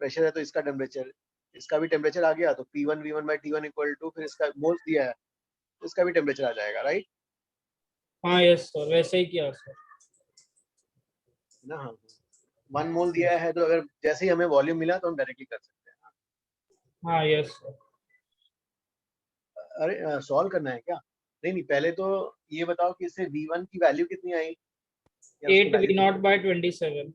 प्रेशर है तो इसका टेम्परेचर. इसका भी टेम्परेचर आ गया तो P1 V1/T1 इक्वल टू फिर इसका मोल्स दिया है तो इसका भी टेम्परेचर आ जाएगा. राइट. हाँ यस सर वैसे ही किया सर. ना. हाँ 1 मोल दिया है तो अगर जैसे ही हमें वॉल्यूम मिला तो हम डायरेक्टली कर सकते हैं. हाँ यस सर. अरे सॉल्व करना है क्या. नहीं पहले तो ये बताओ कि इससे V1 की वैल्यू कितनी आई. 8 V0/27.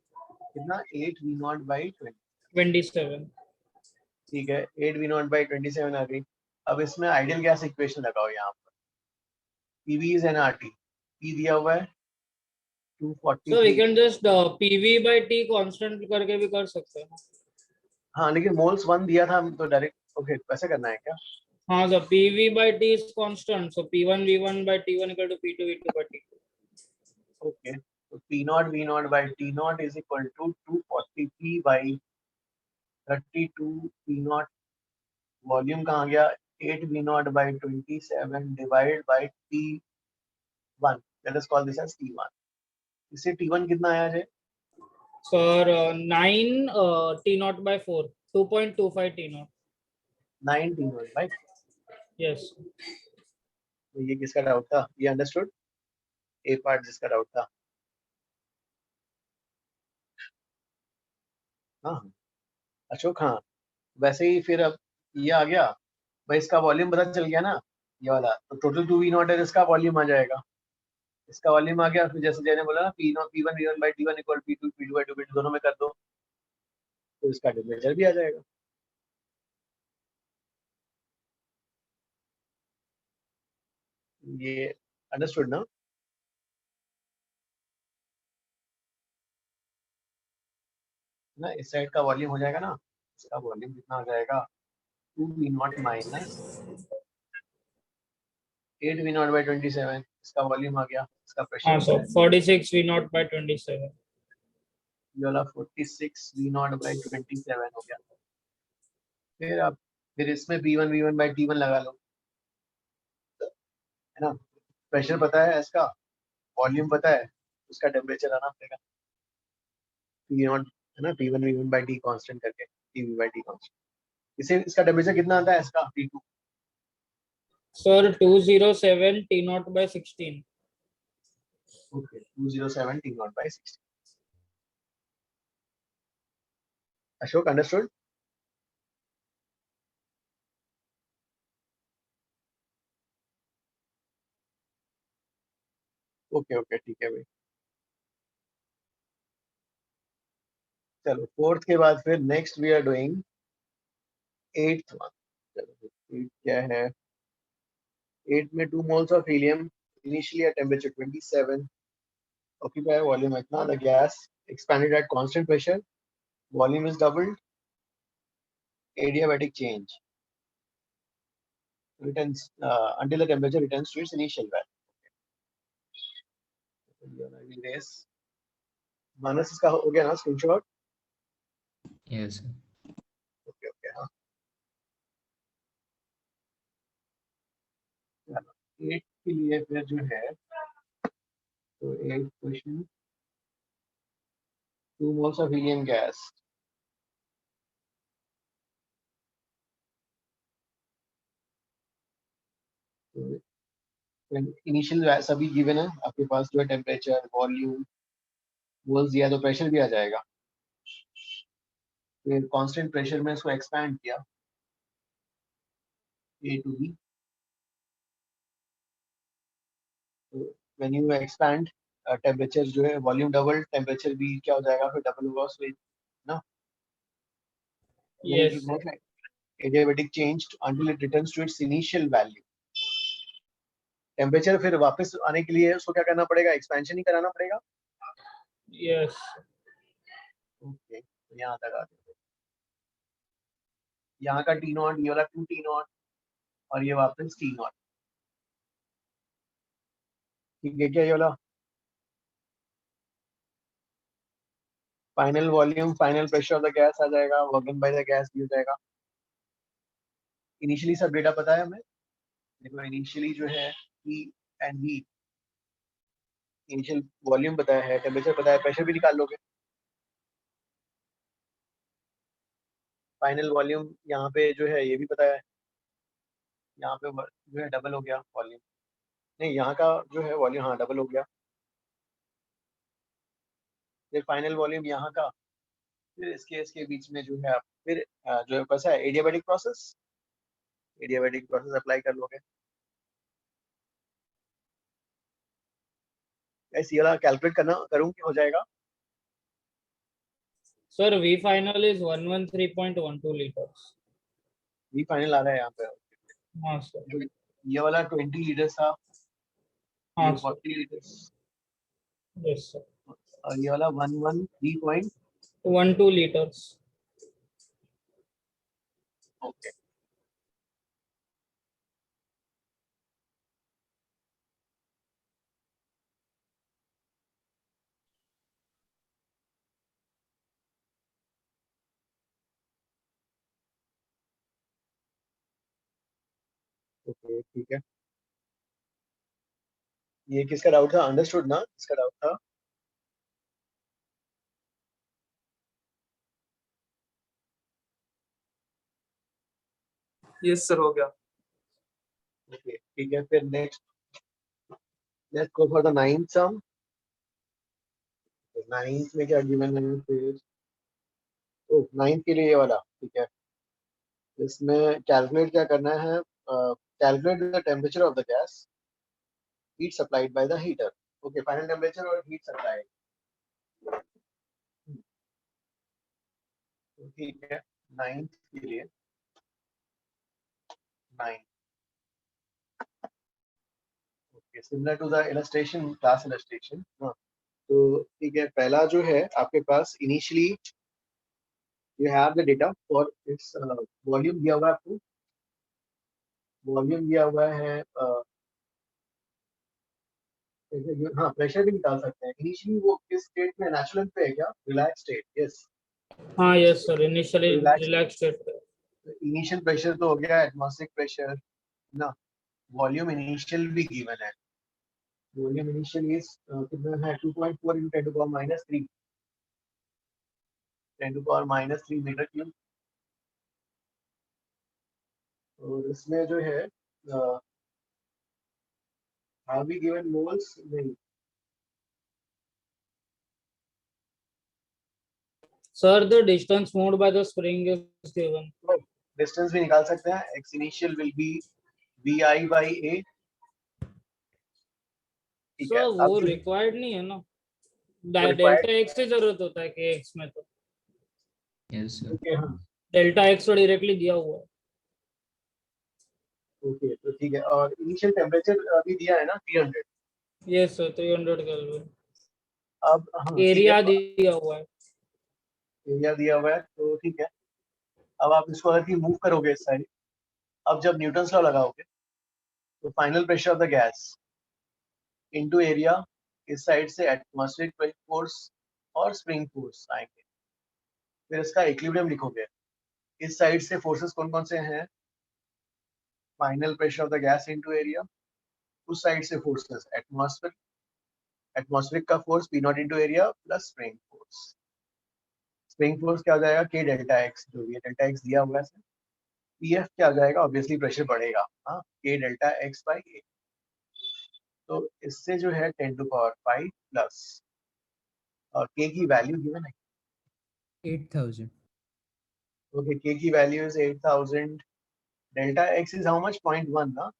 कितना 8 V0/27. 27. ठीक है, 8V0/27 आ गई। अब इसमें आइडियल गैस इक्वेशन लगाओ यहाँ पर। PV is nRT, P दिया हुआ है So we 243। can just PV by T constant करके भी कर सकते हैं। हाँ लेकिन मोल्स 1 दिया था तो डायरेक्ट, ओके वैसे करना है क्या? हाँ, so PV by T is constant, so P1 V1 by T1 equal to P2 V2 by T2. Okay, तो P0 V0 by T0 is equal to 243 by 32 P0। Volume कहाँ गया? 8V0/27 divided by T1, let us call this as T1। इससे T1 कितना आया है? Sir, 9 T0 by 4, 2.25 T0। 9 T0, right? Yes. तो ये किसका डाउट था? ये अंडरस्टूड? ए पार्ट जिसका डाउट था। हाँ अशोक, हाँ वैसे ही फिर अब ये आ गया भाई, इसका वॉल्यूम पता चल गया ना, ये वाला, तो टोटल 2V0 है, इसका वॉल्यूम आ जाएगा। इसका वॉल्यूम आ गया, फिर जैसे जैने बोला ना P0 P1 V1 by T1 equal P2 P2 by 2 दोनों में कर दो, तो इसका टेम्परेचर भी आ जाएगा। ये अंडरस्टूड ना? ना इस साइड का वॉल्यूम हो जाएगा ना, इसका वॉल्यूम कितना आ जाएगा? 2V0 माइनस 8V0/27, इसका वॉल्यूम आ गया, इसका हाँ, प्रेशर so 46 V0 by 27। ये वाला 46V0/27 हो गया। फिर अब फिर इसमें P1 V1/T1 लगा लो, है ना? प्रेशर पता है इसका, वॉल्यूम पता है, उसका टेम्परेचर आना पड़ेगा P0, है ना? P1 V1/T कांस्टेंट करके, T/T कांस्टेंट। इसे इसका टेम्परेचर कितना आता है इसका? T2। Sir, 207 T0 by 16। Okay, 207 T0/16। Ashok understood? Okay okay ठीक है भाई। चलो फोर्थ के बाद फिर next we are doing eighth one. चलो 8 क्या है? 8 में 2 moles of helium initially at temperature 27 occupy volume इतना, the gas expanded at constant pressure, volume is doubled, adiabatic change returns until the temperature returns to its initial value। मानस इसका हो गया ना screenshot? Yes okay okay हाँ। 8 के लिए फिर जो है, तो 8 question, 2 moles of helium gas initial सभी गिवन है आपके पास, जो है टेम्परेचर, वॉल्यूम, मोल्स दिया, तो प्रेशर भी आ जाएगा। फिर कांस्टेंट प्रेशर में इसको एक्सपैंड किया A to B, तो व्हेन यू एक्सपैंड टेम्परेचर जो है, वॉल्यूम डबल, टेम्परेचर भी क्या हो जाएगा? फिर डबल होगा उसमें ना। Yes. Adiabatic change until it returns to its initial value। Temperature फिर वापस आने के लिए उसको क्या करना पड़ेगा? एक्सपेंशन ही कराना पड़ेगा। Yes। ओके, तो यहाँ तक आ गए। यहाँ का T0, ये वाला 2T0 और ये वापस T0। ठीक है क्या? ये वाला final volume, final pressure of the gas आ जाएगा, वर्किंग बाय द गैस भी हो जाएगा। इनिशियली सब डेटा पता है हमें, देखो इनिशियली जो है P and V, initial volume पता है, टेम्परेचर पता है, प्रेशर भी निकाल लोगे। फाइनल वॉल्यूम यहाँ पे जो है ये भी पता है, यहाँ पे जो है डबल हो गया वॉल्यूम, नहीं यहाँ का जो है वॉल्यूम, हाँ डबल हो गया। फिर फाइनल वॉल्यूम यहाँ का, फिर इसके बीच में जो है आप फिर जो है कैसा है? Adiabatic process, adiabatic process apply कर लोगे। ऐसे वाला कैलकुलेट करना करूँ कि हो जाएगा? Sir, V final is 113.12 liters। V final आ रहा है यहाँ पे। हाँ सर। जो ये वाला 20 लीटर्स था, हाँ ये सर। 40 litres, yes sir. और ये वाला 113 12 liters. ओके। ओके ठीक है, ये किसका डाउट था? अंडरस्टूड ना, किसका डाउट था? यस सर, हो गया। ओके ठीक है, फिर next let's go for the ninth sum. Ninth में क्या गिवन है फिर? ओ नाइन्थ के लिए ये वाला ठीक है, इसमें कैलकुलेट क्या करना है? Calculate the temperature of the gas, heat supplied by the heater. Okay, final temperature और heat supplied. तो ठीक है, 9th के लिए 9. Okay, similar to the illustration, class illustration. हाँ, तो ठीक है, पहला जो है आपके पास initially you have the data for its volume दिया हुआ है आपको, volume दिया हुआ है, हाँ प्रेशर भी निकाल सकते हैं। इनिशियली वो किस स्टेट में, नेचुरल पे है क्या? Relax state, yes. हाँ yes sir, initially relax state पे। इनिशियल प्रेशर तो हो गया एटमॉस्फेरिक प्रेशर ना, वॉल्यूम इनिशियल भी गिवन है। वॉल्यूम इनिशियल इज कितना है? 2.4 into 10 to the power minus 3, 10 to the power minus 3 metre cube. और इसमें जो है have we given moles? नहीं। Sir, the distance moved by the spring is given. Distance भी निकाल सकते हैं। x initial will be vi by a। ठीक है, सर वो रिक्वायर्ड नहीं है ना, डेल्टा एक्स की जरूरत होता है कि एक्स में तो यस सर। ओके हाँ डेल्टा एक्स तो डायरेक्टली दिया हुआ है। ओके तो ठीक है, और इनिशियल टेम्परेचर अभी दिया है ना 300। Yes sir, 300 kelvin. अब हाँ एरिया दिया हुआ है, एरिया दिया हुआ है, तो ठीक है। अब आप इसको अगर मूव करोगे इस साइड, अब जब न्यूटन्स लॉ लगाओगे तो final pressure of the gas into area, इस साइड से एटमॉस्फेरिक फोर्स और स्प्रिंग फोर्स आएंगे, फिर इसका इक्विलिब्रियम लिखोगे। इस साइड से फोर्सेस कौन कौन से हैं? Final pressure of the gas into area, उस साइड से फोर्सेस एटमॉस्फेरिक का force P not into area plus spring force. Spring force क्या हो जाएगा? K डेल्टा एक्स, जो भी है डेल्टा एक्स दिया हुआ है। PF क्या हो जाएगा? ऑब्वियसली प्रेशर बढ़ेगा, हाँ, K delta x by A। तो इससे जो है 10 to the power 5 प्लस, और K की वैल्यू गिवन है 8000। ओके, K की value is 8000, delta x is how much? 0.1 ना,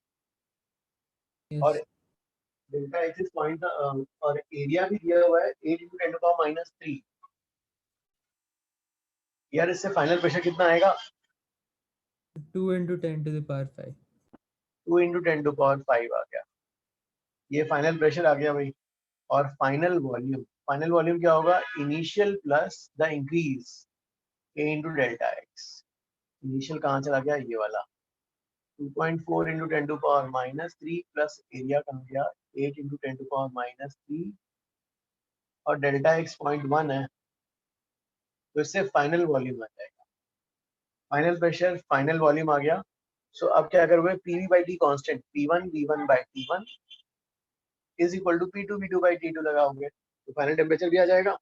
और डेल्टा एक्स इज पॉइंट, और एरिया भी दिया हुआ है 8 into 10 to the power minus 3। यार इससे फाइनल प्रेशर कितना आएगा? 2 into 10 to the power 5। 2 into 10 to the power 5 आ गया, ये फाइनल प्रेशर आ गया भाई। और फाइनल वॉल्यूम क्या होगा? Initial plus the increase A into delta x. Initial कहाँ चला गया? ये वाला 2.4 into 10 to the power minus 3 plus area कहाँ गया? 8 into 10 to the power minus 3, और डेल्टा एक्स 0.1 है, तो इससे फाइनल वॉल्यूम आ जाएगा। फाइनल प्रेशर, फाइनल वॉल्यूम आ गया। सो अब क्या करोगे? PV by T constant, P1 V1 by T1 is equal to P2 V2 by T2 लगाओगे, तो फाइनल टेम्परेचर भी आ जाएगा।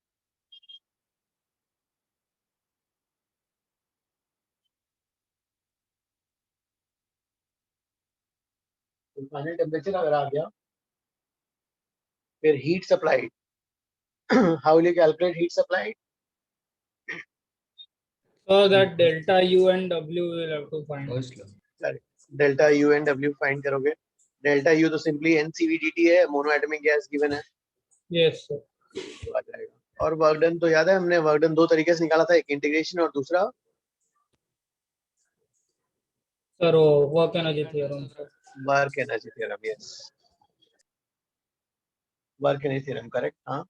तो फाइनल टेम्परेचर अगर आ गया, फिर heat supplied, how will you calculate heat supplied? so that delta U and W will have to find. First law. Delta U and W find करोगे। Delta U तो simply NCVDT है, mono atomic gas given है, yes sir. तो आ जाएगा। और work done तो याद है, हमने वर्क डन दो तरीके से निकाला था, एक इंटीग्रेशन और दूसरा सर वो work energy theorem sir. Work energy theorem, yes, work energy theorem, correct. हाँ,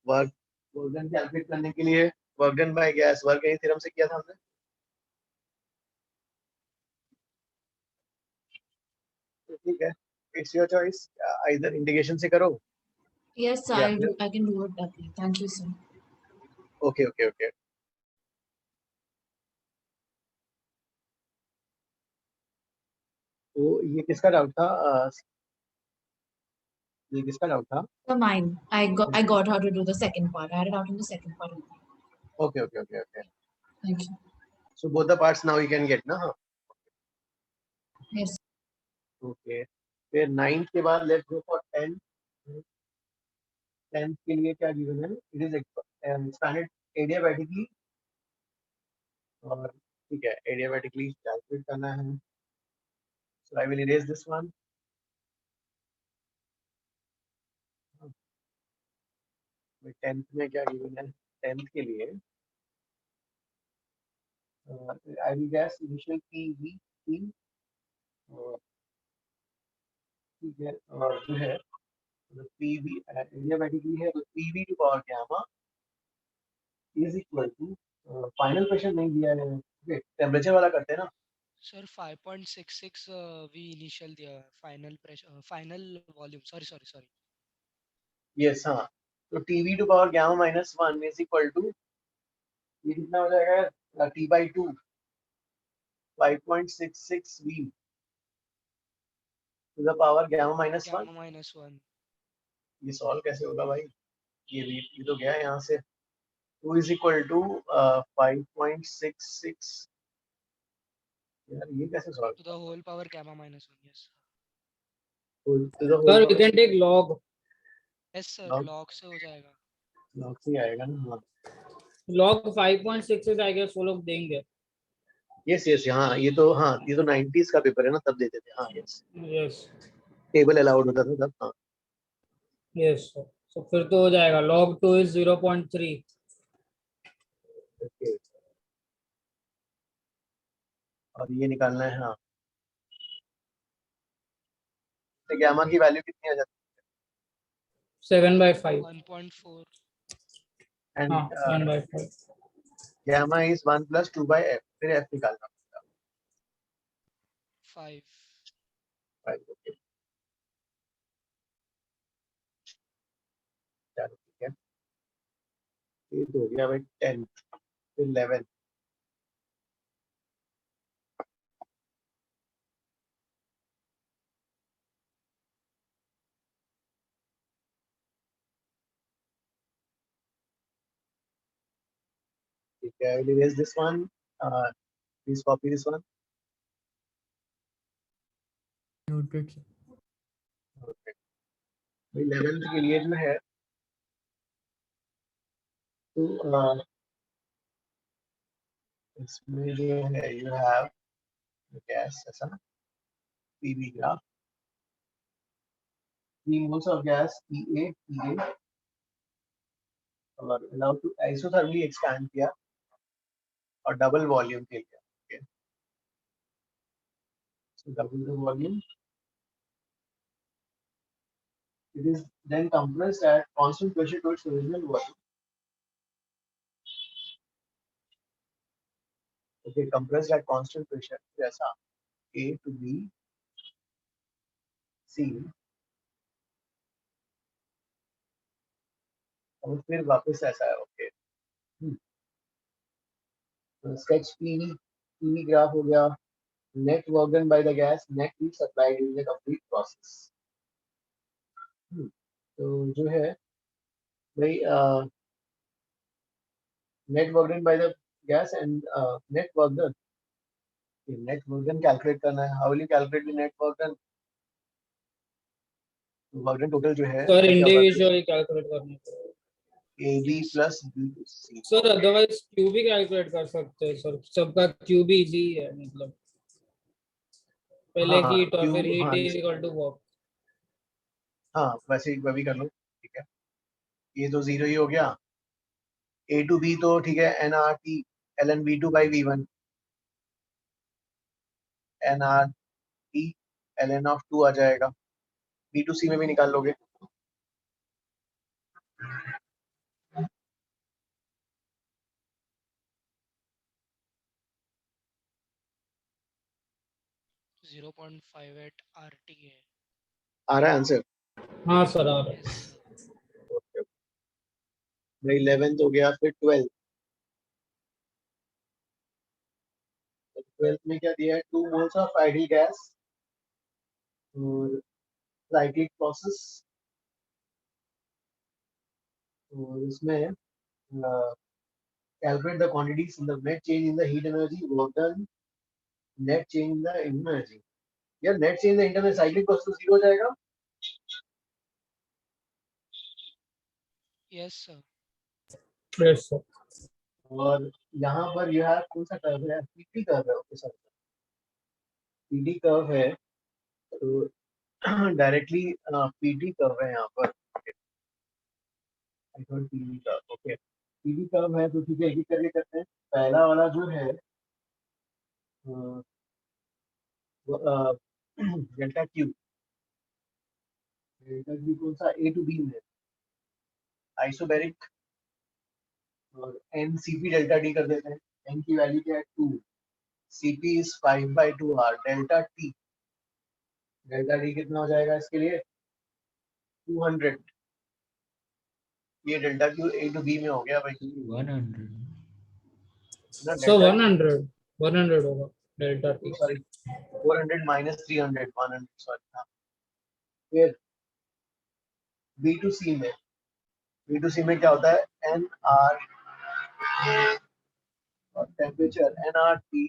वर्क डन कैलकुलेट करने के लिए work done by gas work energy theorem से किया था हमने। तो ठीक है, इट्स योर चॉइस, इधर इंडिकेशन से करो। Yes, sir. Yeah. I can do it. Okay. Thank you, sir. Okay okay okay. तो ये किसका डाउट था? ये किसका डाउट था? So mine. I got how to do the second part. I had it out in the second part. Okay okay okay okay. Thank you. So both the parts now you can get ना? हाँ, Yes. Okay. फिर 9th के बाद let's go for 10। 10th के लिए क्या given है? It is expanded adiabatically, और ठीक है, एडियाबैटिकली कैलकुलेट करना है। So I will erase this one. Tenth में क्या गिवन है? 10th के लिए I will gas initial P और ठीक है, और जो है पीवी एडियाबैटिकली है, तो PV to power gamma is equal to, final pressure नहीं दिया है, ओके, टेम्परेचर वाला करते हैं ना सर 5.66 वी इनिशियल दिया है, final pressure final volume, sorry. Yes. हाँ, तो TV to power gamma minus 1 is equal to, ये कितना हो जाएगा? T by 2 5.66 V to the power gamma minus 1। ये सॉल्व कैसे होगा भाई? ये तो गया यहाँ से। 2 इज इक्वल टू 5.66, यार ये कैसे solve? To the whole power gamma minus 1, yes sir we can take log. Yes sir, log से हो जाएगा। लॉग से आएगा ना? हाँ, लॉग 5.6 आई गेस वो लोग देंगे। Yes yes. हाँ, ये तो 90s का पेपर है ना, तब देते थे। हाँ, यस, यस टेबल अलाउड होता था तब। हाँ, यस सर। तो फिर तो हो जाएगा, log 2 is 0.3। ओके, और ये निकालना है। हाँ, तो गामा की वैल्यू कितनी आ जाती 7/5। 1.4। है? हाँ, एंड 1/5। गामा इज 1 + 2/f, फिर f निकालना पड़ेगा 5। 5। ओके, चलो ठीक है, ये तो हो गया भाई 10। फिर 11। ठीक है, I will erase this one. Please copy this one. Noted, sir. Okay. 11th के लिए जो है, तो इसमें जो है यू हैव गैस, ऐसा ना, PV graph, 3 moles of gas PA और अलाउड टू आइसोथर्मली एक्सपैंड किया और डबल वॉल्यूम के लिए। Okay, so double the volume, it is then compressed at constant pressure to its original volume. Okay, compressed at constant pressure, जैसा A to B C, और फिर वापस ऐसा है। ओके, स्केच पीवी ग्राफ हो गया। Net work done by the gas, net heat supplied in the complete process. तो जो है भाई, net work done by the gas and net work done calculate करना है। How will you calculate the net work done? Work done total जो है sir individually calculate करना पड़ेगा। AB plus B to C। Sir otherwise Q भी calculate कर सकते हैं सर, सबका क्यू भी इजी है, मतलब पहले हीट और फिर heat is equal to work. हाँ, वैसे ही वही कर लो, ठीक है। ये तो 0 ही हो गया। A to B तो ठीक है, NRT ln V2/V1, N R T L N of 2 आ जाएगा। B2C में भी निकाल लोगे। जीरो 0.58 RT है। आ रहा है आंसर? हाँ सर आ रहा है। भाई 11th हो गया, फिर 12th। 12th में क्या दिया है? 2 moles ऑफ आइडियल गैस और साइक्लिक प्रोसेस, और इसमें calculate the quantities in the net change in the heat energy, work done, net change in the energy। यार net change in the internet cyclic process 0 हो जाएगा। Yes sir. Yes sir. और यहाँ पर यह कौन सा कर्व है? पीटी कर्व है। ओके सर, पीटी कर्व है, तो डायरेक्टली पीटी कर्व है यहाँ पर। PT curve, okay PT curve है, तो ठीक है, एक एक करके करते हैं। पहला वाला जो है डेल्टा क्यू कौन सा? A to B में आइसोबैरिक, और एन सीपी डेल्टा डी कर देते हैं। एन की वैल्यू क्या है? 2, CP is 5/2R, delta T, delta D कितना हो जाएगा इसके लिए? 200। ये delta Q A to B में हो गया भाई। 100. So 100 होगा delta T. Sorry 400 minus 300, 100 sorry. हाँ, फिर B2C में क्या होता है? एन आर और temperature N R T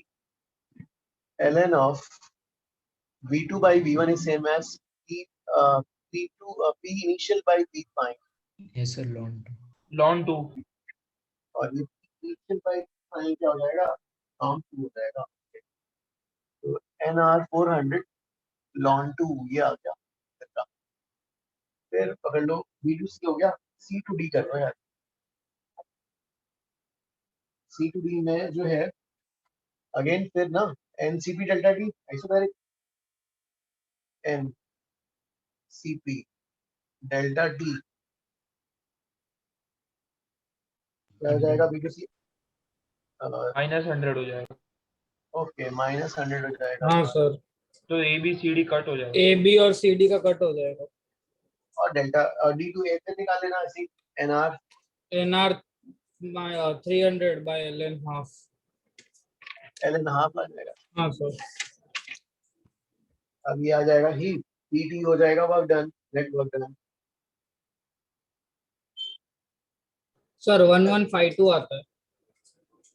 L N of V2 by V1 is same as P initial by P final, Yes sir, ln 2. ln 2 और ये P initial by P final क्या हो जाएगा? ln 2 हो जाएगा। तो NR 400 ln 2 ये आ गया। फिर पकड़ लो, B2C हो गया, C to D कर लो यार। C to D में जो है अगेन फिर ना NCP delta T isobaric, NCP delta T क्या हो जाएगा? B2C -100 हो जाएगा। ओके -100 हो जाएगा। हाँ सर, तो ABCD कट हो जाएगा। ए बी और सी डी का कट हो जाएगा। और डेल्टा D2A से निकाल लेना ऐसे। NR NR 300 by ln half। ln half आ जाएगा। हाँ सर। अब ये आ जाएगा हीट, PT हो जाएगा work done, net work done. Sir 1152 आता है।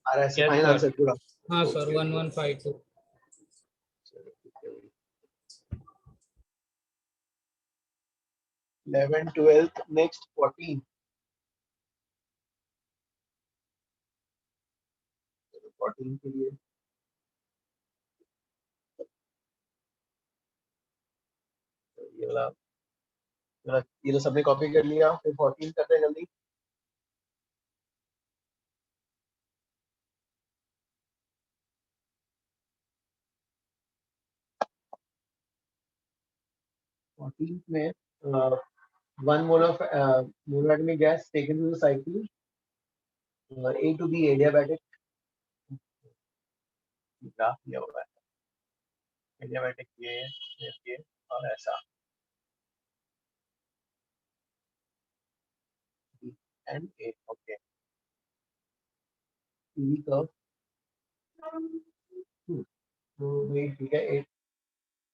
आ रहा है Yes, फाइनल sir. आंसर पूरा। हाँ सर 1152। 11 12 नेक्स्ट 14। 14 के लिए ये तो सबने कॉपी कर लिया। फिर 14 करते हैं जल्दी। में 1 mole of molar atomic gas taken to the cycle, A to B adiabatic graph दिया हुआ है। adiabatic ये और ऐसा and A, okay PV curve. तो भाई ठीक है,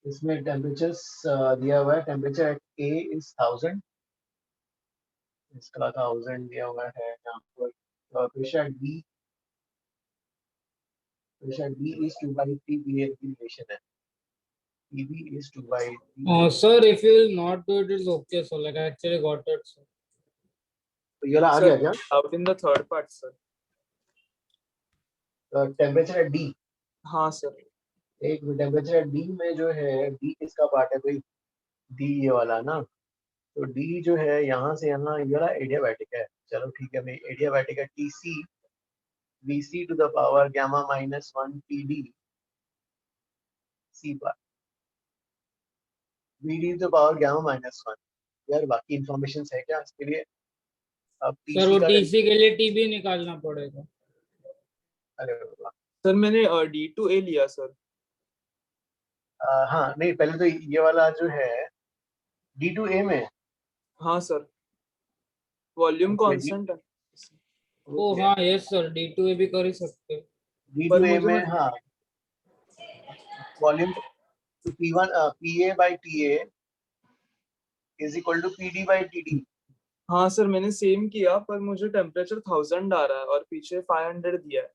इसमें टेम्परेचर्स दिया हुआ है। टेम्परेचर एट A इज 1000, इसका 1000 दिया हुआ है यहाँ पर। प्रेशर D is 2/3 PA की रिलेशन है। PV is 2/3। Sir, if you will not do it, it's okay. So like I actually got it. So. तो ये वाला आ Sir, गया क्या? out in the third part, sir. Temperature at D, हाँ sir. एक temperature at D में जो है, D किसका पार्ट है भाई? D ये वाला ना। तो D जो है यहाँ से यहाँ, ये वाला एडियाबैटिक है। चलो ठीक है भाई, एडियाबैटिक है। TC VC to the power gamma -1 PD C bar V to the power gamma minus 1। यार बाकी इंफॉर्मेशन है क्या इसके लिए? अब सर टीसी वो का टीसी के लिए टीबी निकालना पड़ेगा। अरे वाह। सर मैंने D2A लिया सर। हाँ नहीं, पहले तो ये वाला जो है D2A में। हाँ सर, वॉल्यूम Okay, कांस्टेंट है। ओ हाँ यस सर, D2A भी कर ही सकते हैं। पर D2A मुझे में हाँ volume P1 PA by TA is equal to PD by TD। हाँ सर मैंने सेम किया, पर मुझे टेम्परेचर 1000 आ रहा है और पीछे 500 दिया है।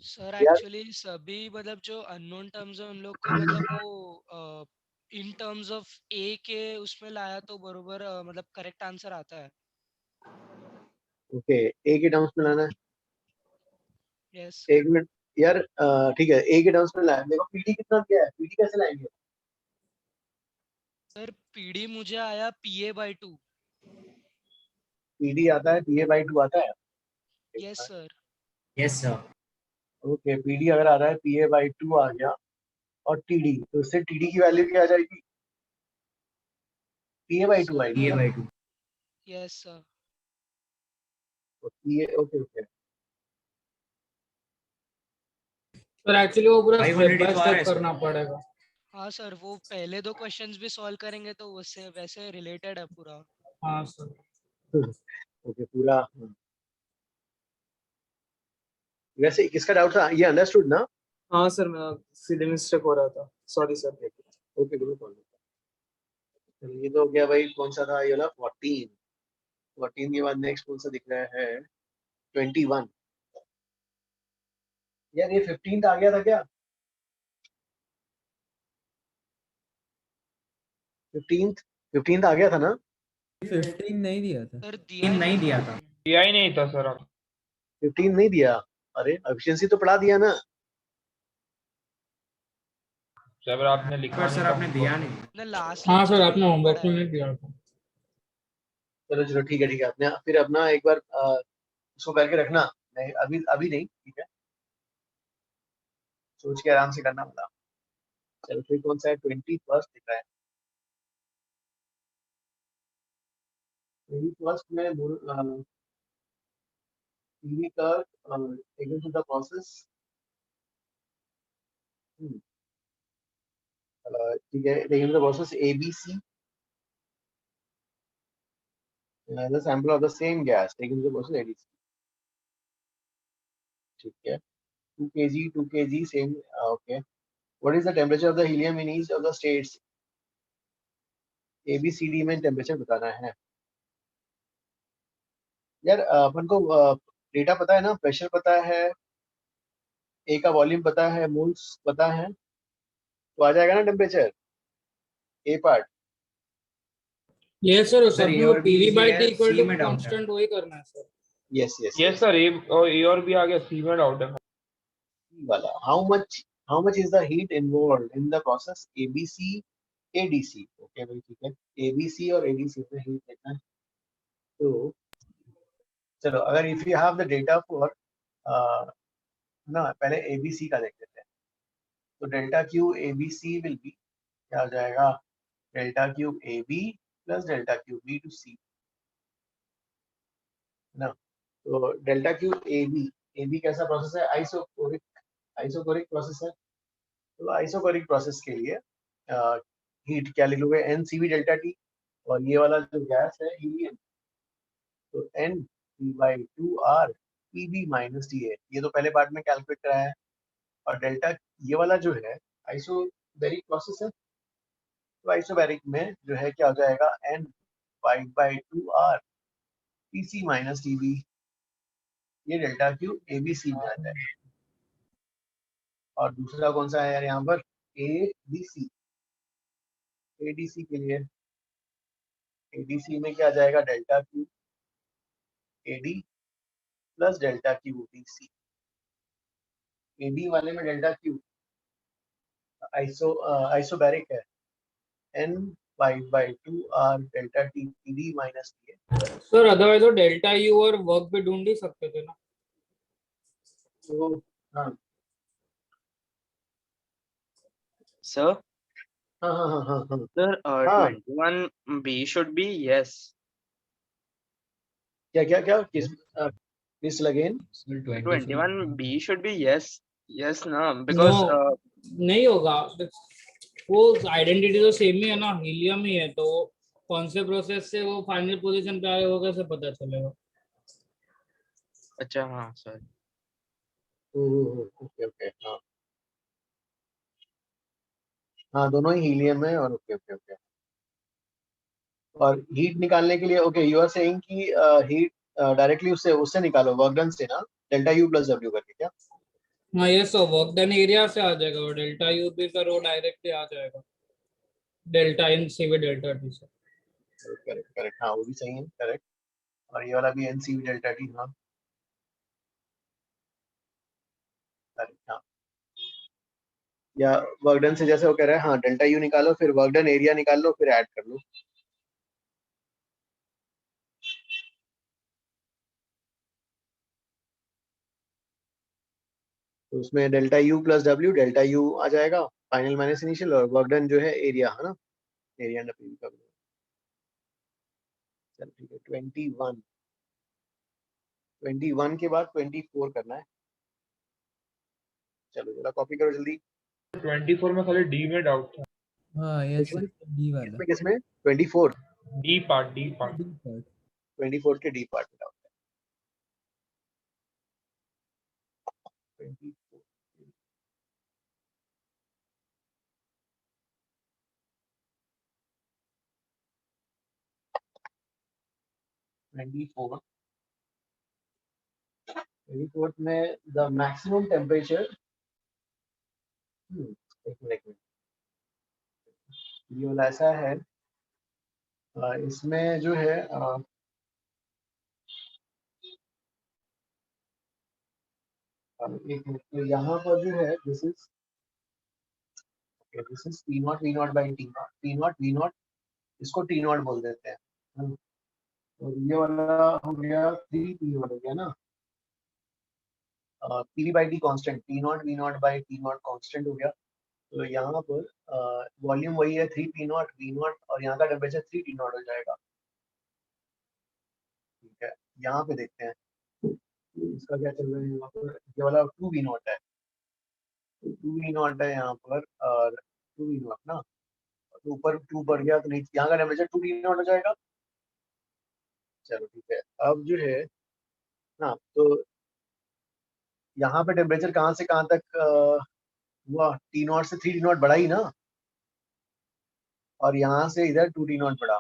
सर यार एक्चुअली सभी मतलब जो अननोन टर्म्स है उन लोग को मतलब वो इन टर्म्स ऑफ ए के उसमें लाया तो बरोबर मतलब करेक्ट आंसर आता है। ओके, ए के टर्म्स में लाना है। यस एक मिनट यार, ठीक है, ए के टर्म्स में लाया। देखो पीडी कितना दिया है, पीडी कैसे लाएंगे? सर पीडी मुझे आया PA/2। पीडी आता है, PA/2 आता है। Yes sir. Yes sir. Okay, PD अगर आ रहा है PA/2 आ गया और टीडी, तो उससे टीडी की वैल्यू क्या आ जाएगी? PA/2 आएगी ये ना? By 2। Yes sir. Okay okay. Sir actually वो पूरा 500 स्टेप बाय तो आ रहा है स्टेप सर। करना पड़ेगा। हाँ सर, वो पहले दो क्वेश्चंस भी सॉल्व करेंगे तो उससे वैसे रिलेटेड है पूरा। हाँ सर। ओके पूरा। वैसे किसका डाउट था, ये अंडरस्टूड ना? हाँ सर, मेरा सीधे मिस्टेक हो रहा था, सॉरी सर। ओके बिल्कुल। ये तो हो गया भाई, कौन सा था ये वाला? 14 के बाद नेक्स्ट कौन सा दिख रहा है? 21। यार ये 15 आ गया था क्या? 15 आ गया था ना? 15 नहीं दिया था। सर दिया ही नहीं दिया था। दिया ही नहीं था सर आप। 15 नहीं दिया? अरे एफिशिएंसी तो पढ़ा दिया ना। सर आपने लिखा पर नहीं सर था आपने होमवर्क दिया में। नहीं। ना लास्ट हाँ लेक्चर सर में आपने नहीं होमवर्क में पढ़ाया। नहीं दिया था। चलो चलो ठीक है ठीक है, अपने फिर अपना एक बार उसको करके रखना। नहीं अभी अभी नहीं, ठीक है, सोच के आराम से करना पड़ा। चलो फिर कौन सा है? 21 दिख रहा है। 21 में टीवी का taken to the process। ठीक है, taken to the process ABC, the sample of the same gas taken to the process ADC। ठीक है, 2 kg 2 kg same। Okay, what is the temperature of the helium in each of the states? ABCD में temperature बताना है। यार अपन को data पता है ना, प्रेशर पता है, ए का वॉल्यूम पता है, मोल्स पता है, तो आ जाएगा ना temperature A part. Yes sir, sir सब ए में वो और बी PV इजी बाय है, टी इक्वल सी टू में डाउट है। कांस्टेंट वही करना है sir. Yes yes yes sir, A और बी आ गया, सी में डाउट है। वाला how much is the heat involved in the process ABC ADC. Okay भाई ठीक है, एबीसी और एडीसी में हीट देखना है। तो चलो, अगर if you have the data for ना, पहले एबीसी का देख लेते हैं। तो delta Q ABC will be, क्या हो जाएगा? Delta cube A B plus delta cube B to C, है ना? तो डेल्टा क्यूब ए बी कैसा प्रोसेस है? आइसोकोरिक प्रोसेस है। तो आइसोकोरिक प्रोसेस के लिए हीट क्या लिख लोगे? N C B delta T, और ये वाला जो गैस है हीलियम, तो N P by 2 R P B minus T A, ये तो पहले पार्ट में कैलकुलेट कराया है। और डेल्टा ये वाला जो है आइसोबैरिक प्रोसेस है, तो आइसोबैरिक में जो है क्या हो जाएगा? N 5/2 R T C minus T B, ये delta Q A B C में आ जाएगा। और दूसरा कौन सा है यार यहाँ पर? A D C. एडीसी के लिए एडीसी में क्या आ जाएगा? Delta Q AD plus delta Q D C. AD वाले में डेल्टा क्यू आइसोबैरिक है, N 5/2 R delta T T D minus T A. Sir otherwise वो डेल्टा यू और वर्क भी ढूंढ ही सकते थे ना। तो हाँ, Sir, हाँ हाँ हाँ हाँ हाँ sir, हाँ 21B should be yes. क्या क्या क्या किस please again Sir, 21B should be yes. Yes, na, because No, नहीं होगा, वो आइडेंटिटी तो सेम ही है ना, हीलियम ही है, तो कौन से प्रोसेस से वो फाइनल पोजीशन पे आए वो कैसे पता चलेगा? अच्छा हाँ सर. ओके ओके हाँ हाँ दोनों ही हीलियम है और ओके ओके ओके और हीट निकालने के लिए ओके यू आर सेइंग कि हीट डायरेक्टली उससे उससे निकालो वर्क डन से ना डेल्टा यू प्लस डब्ल्यू करके क्या हाँ ये सो वर्क डन एरिया से आ जाएगा, और डेल्टा यू भी सर वो डायरेक्टली आ जाएगा delta N C V delta T से। करेक्ट करेक्ट हाँ वो भी सही है करेक्ट और ये वाला भी N C V delta T हाँ करेक्ट हाँ या वर्क डन से जैसे वो कह रहा है हाँ डेल्टा यू निकालो फिर वर्क डन एरिया निकाल लो फिर ऐड कर लो तो उसमें delta U plus W delta U आ जाएगा फाइनल माइनस इनिशियल और वर्क डन जो है एरिया है ना एरिया अंडर पी का चल ठीक है 21 के बाद 24 करना है चलो जरा कॉपी करो जल्दी 24 में खाली डी में डाउट था। हाँ यस किसमें डी वाला किसमें 24 डी पार्ट डी पार्ट 24 के डी पार्ट में डाउट है 24 24 में द मैक्सिमम टेम्परेचर एक मिनट ये वाला ऐसा है इसमें जो है एक मिनट तो यहाँ पर जो है this is T naught V naught by T naught V naught इसको टी नॉट बोल देते हैं और ये वाला हो गया 3 टी नॉट हो गया ना P by T constant T naught V naught by T naught constant हो गया तो यहाँ पर वॉल्यूम वही है 3 पी नॉट वी नॉट और यहाँ का टेम्परेचर 3 टी नॉट हो जाएगा ठीक है यहाँ पे देखते हैं इसका क्या चल रहा है यहाँ पर ये वाला 2 वी नॉट है 2 वी नॉट है यहाँ पर और 2 वी नॉट ना तो ऊपर 2 बढ़ गया तो नीचे यहाँ का टेम्परेचर 2 टी नॉट हो जाएगा चलो ठीक है अब जो है ना तो यहाँ पे टेम्परेचर कहाँ से कहाँ तक हुआ टी नॉट से 3 टी नॉट बढ़ा ही ना और यहाँ से इधर 2 टी नॉट बढ़ा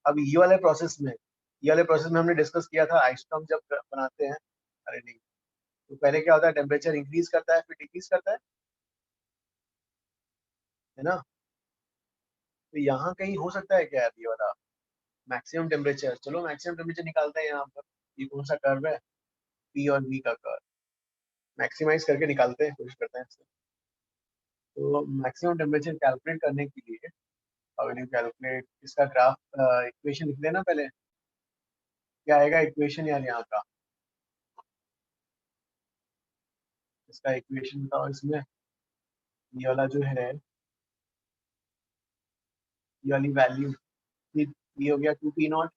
अब ये वाले प्रोसेस में हमने डिस्कस किया था आइसोटोप जब बनाते हैं अरे नहीं तो पहले क्या होता है टेम्परेचर इंक्रीज करता है फिर डिक्रीज करता है ना तो यहाँ कहीं हो सकता है क्या ये वाला मैक्सिमम टेम्परेचर चलो मैक्सिमम टेम्परेचर निकालते हैं यहाँ पर ये कौन सा कर्व है पी और वी का कर्व मैक्सिमाइज करके निकालते हैं कोशिश करते हैं इससे तो मैक्सिमम टेम्परेचर कैलकुलेट करने के लिए अगर यू कैलकुलेट इसका ग्राफ इक्वेशन लिख लेना पहले क्या आएगा इक्वेशन यार यहाँ का इसका इक्वेशन बताओ इसमें ये वाला जो है ये वाली वैल्यू ये हो गया 2 पी नॉट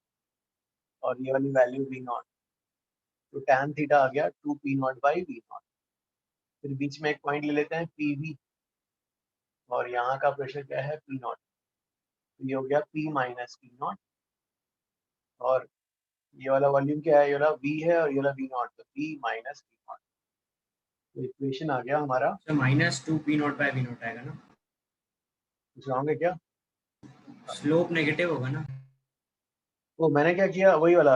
और ये वाली वैल्यू वी नॉट तो tan थीटा आ गया 2 P naught by V naught फिर बीच में एक पॉइंट ले लेते हैं पी वी और यहाँ का प्रेशर क्या है पी नॉट तो ये हो गया पी माइनस पी नॉट और ये वाला वॉल्यूम क्या है ये वाला वी है और ये वाला वी नॉट तो पी माइनस पी नॉट तो इक्वेशन आ गया हमारा -2 P naught by V naught आएगा ना, कुछ रॉन्ग है क्या स्लोप नेगेटिव होगा ना। वो मैंने क्या किया वही वाला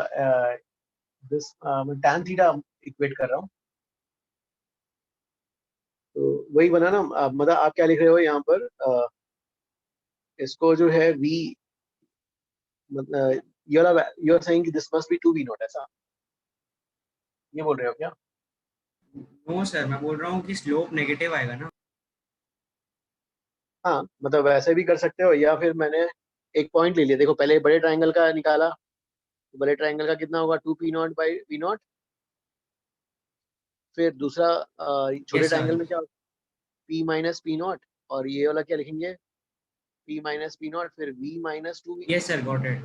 दिस मैं tan थीटा इक्वेट कर रहा हूँ तो वही बना ना मतलब आप क्या लिख रहे हो यहाँ पर इसको जो है v मतलब यू आर सेइंग कि this must be 2 v not ऐसा ये बोल रहे हो क्या नो सर, मैं बोल रहा हूँ कि स्लोप नेगेटिव आएगा ना। हाँ मतलब वैसे भी कर सकते हो या फिर मैंने एक पॉइंट ले लिया देखो पहले बड़े ट्रायंगल का निकाला तो बड़े ट्रायंगल का कितना होगा 2 P naught by V naught फिर दूसरा छोटे Yes, sir. ट्रायंगल में क्या पी माइनस पी नॉट और ये वाला क्या लिखेंगे, p माइनस पी नॉट, फिर v minus 2v, Yes, sir. Got it.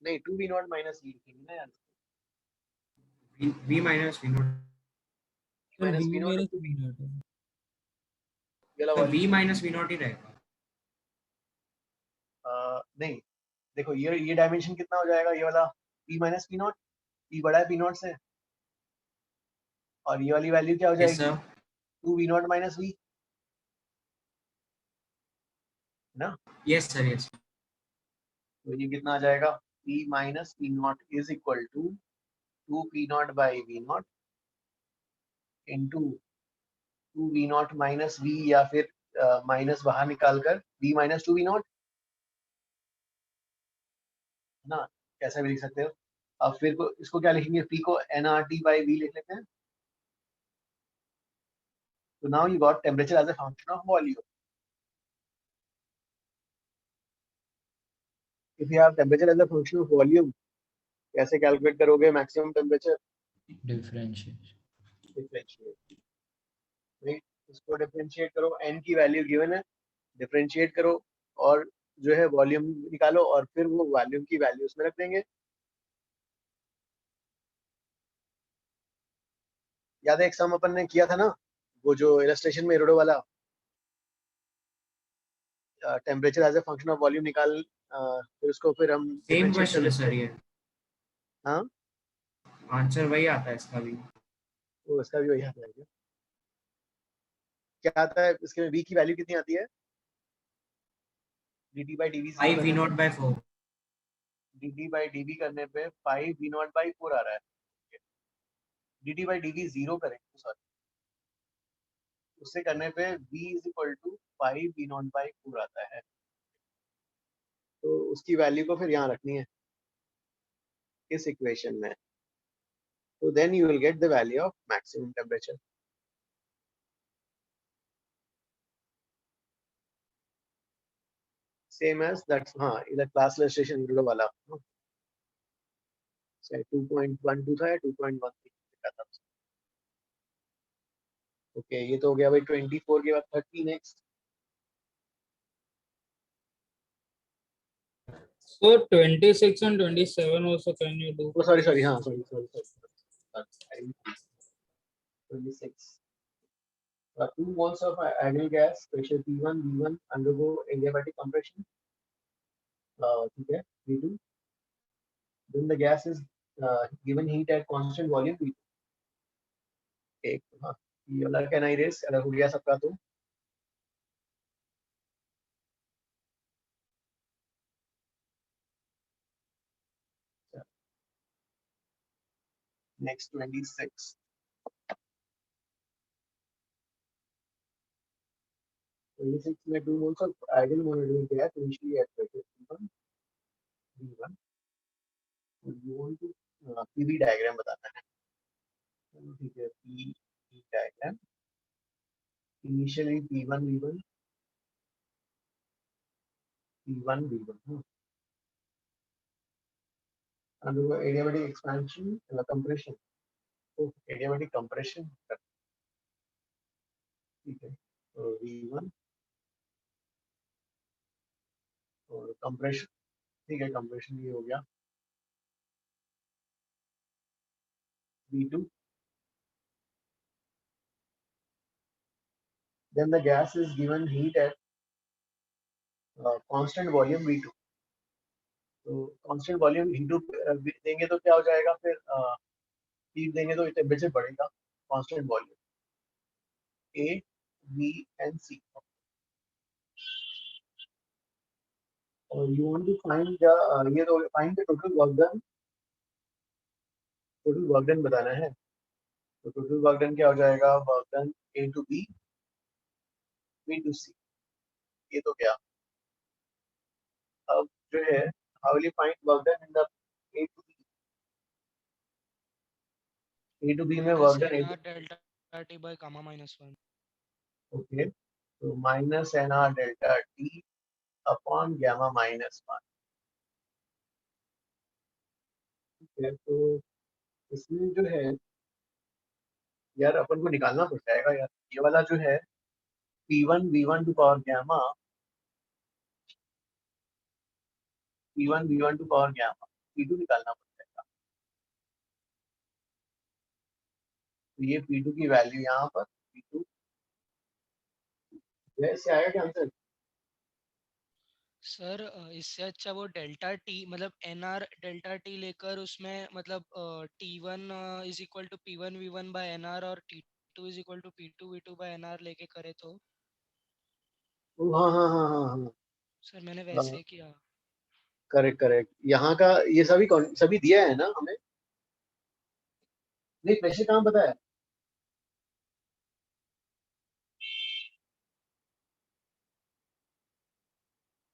नहीं 2v नॉट माइनस v लिखेंगे ना यार, V minus V naught. Sir minus v v not minus 2v, v not है। ये वाला तो V volume minus V naught ही रहेगा. नहीं, देखो ये डायमेंशन कितना हो जाएगा, ये वाला p minus P not, p बड़ा है p नॉट से, और ये वाली वैल्यू क्या हो Yes, जाएगी, sir. 2v naught minus v, ना। Yes, sir. Yes. तो ये कितना आ जाएगा, p minus P naught is equal to 2p naught by v naught into 2v naught minus v, या फिर माइनस बाहर निकाल कर v माइनस 2v नॉट, ना, कैसा भी लिख सकते हो। अब फिर इसको क्या लिखेंगे, p को nRT बाई v लिख लेते हैं। तो now you got temperature as a function of volume. If you have temperature as a function of volume, कैसे कैलकुलेट करोगे maximum temperature, differentiate. Differentiate, right, इसको डिफरेंशिएट करो, n की वैल्यू गिवन है, डिफरेंशिएट करो और जो है वॉल्यूम निकालो, और फिर वो वॉल्यूम की वैल्यू उसमें रख देंगे। याद है एक सम अपन ने किया था ना, वो जो इलस्ट्रेशन में एरोडो वाला, temperature as a function of volume निकाल, फिर उसको फिर हम Same differentiate question कर है लेते sir हैं। ये. हाँ, Answer वही आता है इसका भी. वो इसका भी वही आता है क्या आता है इसके में, v की वैल्यू कितनी आती है, dt by dv 5 V naught by 4. dt by dv करने पे 5 v नॉट बाई 4 आ रहा है, dt by dv 0 करेंगे, सॉरी, उससे करने पे v is equal to 5 v naught by 4 आता है। तो उसकी वैल्यू को फिर यहाँ रखनी है इस इक्वेशन में, तो then you will get the value of maximum temperature. Same as that, हाँ, इधर क्लास इलस्ट्रेशन वाला 2.12 था या 2.13 था। ओके, ये तो हो गया भाई 24 के बाद 30 next. So 26 and 27 also can you do? Oh, sorry, हाँ, sorry. 26. 2 moles of ideal gas, pressure P1, V1 undergo adiabatic compression. ठीक है, V2. Then the gas is given heat at constant volume V2. एक, हाँ, ये वाला can I race अगर हो गया सबका तो next 26. में 2 moles of ideal monoidal gas initially at pressure P1, V1. You want to PV diagram बताना है, ठीक है, PV diagram. Initially P1, V1, P1, V1. Undergo adiabatic expansion and compression. Oh, adiabatic compression. ठीक है, तो V1 और compression, ठीक है, compression ये हो गया। V2. Then the gas is given heat at constant volume V2. तो constant volume V2 देंगे तो क्या हो जाएगा, फिर heat देंगे तो टेम्परेचर बढ़ेगा, constant volume A, B and C. और you want to find the ये तो find the total work done बताना है। तो total work done क्या हो जाएगा, work done A to B, B to C, ये तो क्या। अब जो है how will you find work done in the A to B? A to B में work done NR delta T by gamma minus 1. okay, तो minus NR delta T upon gamma minus 1. ठीक है, तो इसमें जो है यार अपन को निकालना पड़ जाएगा यार, ये वाला जो है P1 V1 to power gamma, P1 V1 to power gamma, P2 निकालना पड़ेगा। तो ये P2 की वैल्यू यहाँ पर P2 वैसे आएगा क्या आंसर? सर इससे अच्छा वो डेल्टा टी मतलब एन आर डेल्टा टी लेकर उसमें मतलब T1 is equal to P1 V1 by N R और T2 is equal to P2 V2 by N R लेके करे तो। हाँ हाँ हाँ हाँ हाँ, सर मैंने वैसे किया। Correct correct. यहाँ का ये सभी सभी दिया है ना हमें? नहीं, प्रेशर कहाँ पता है?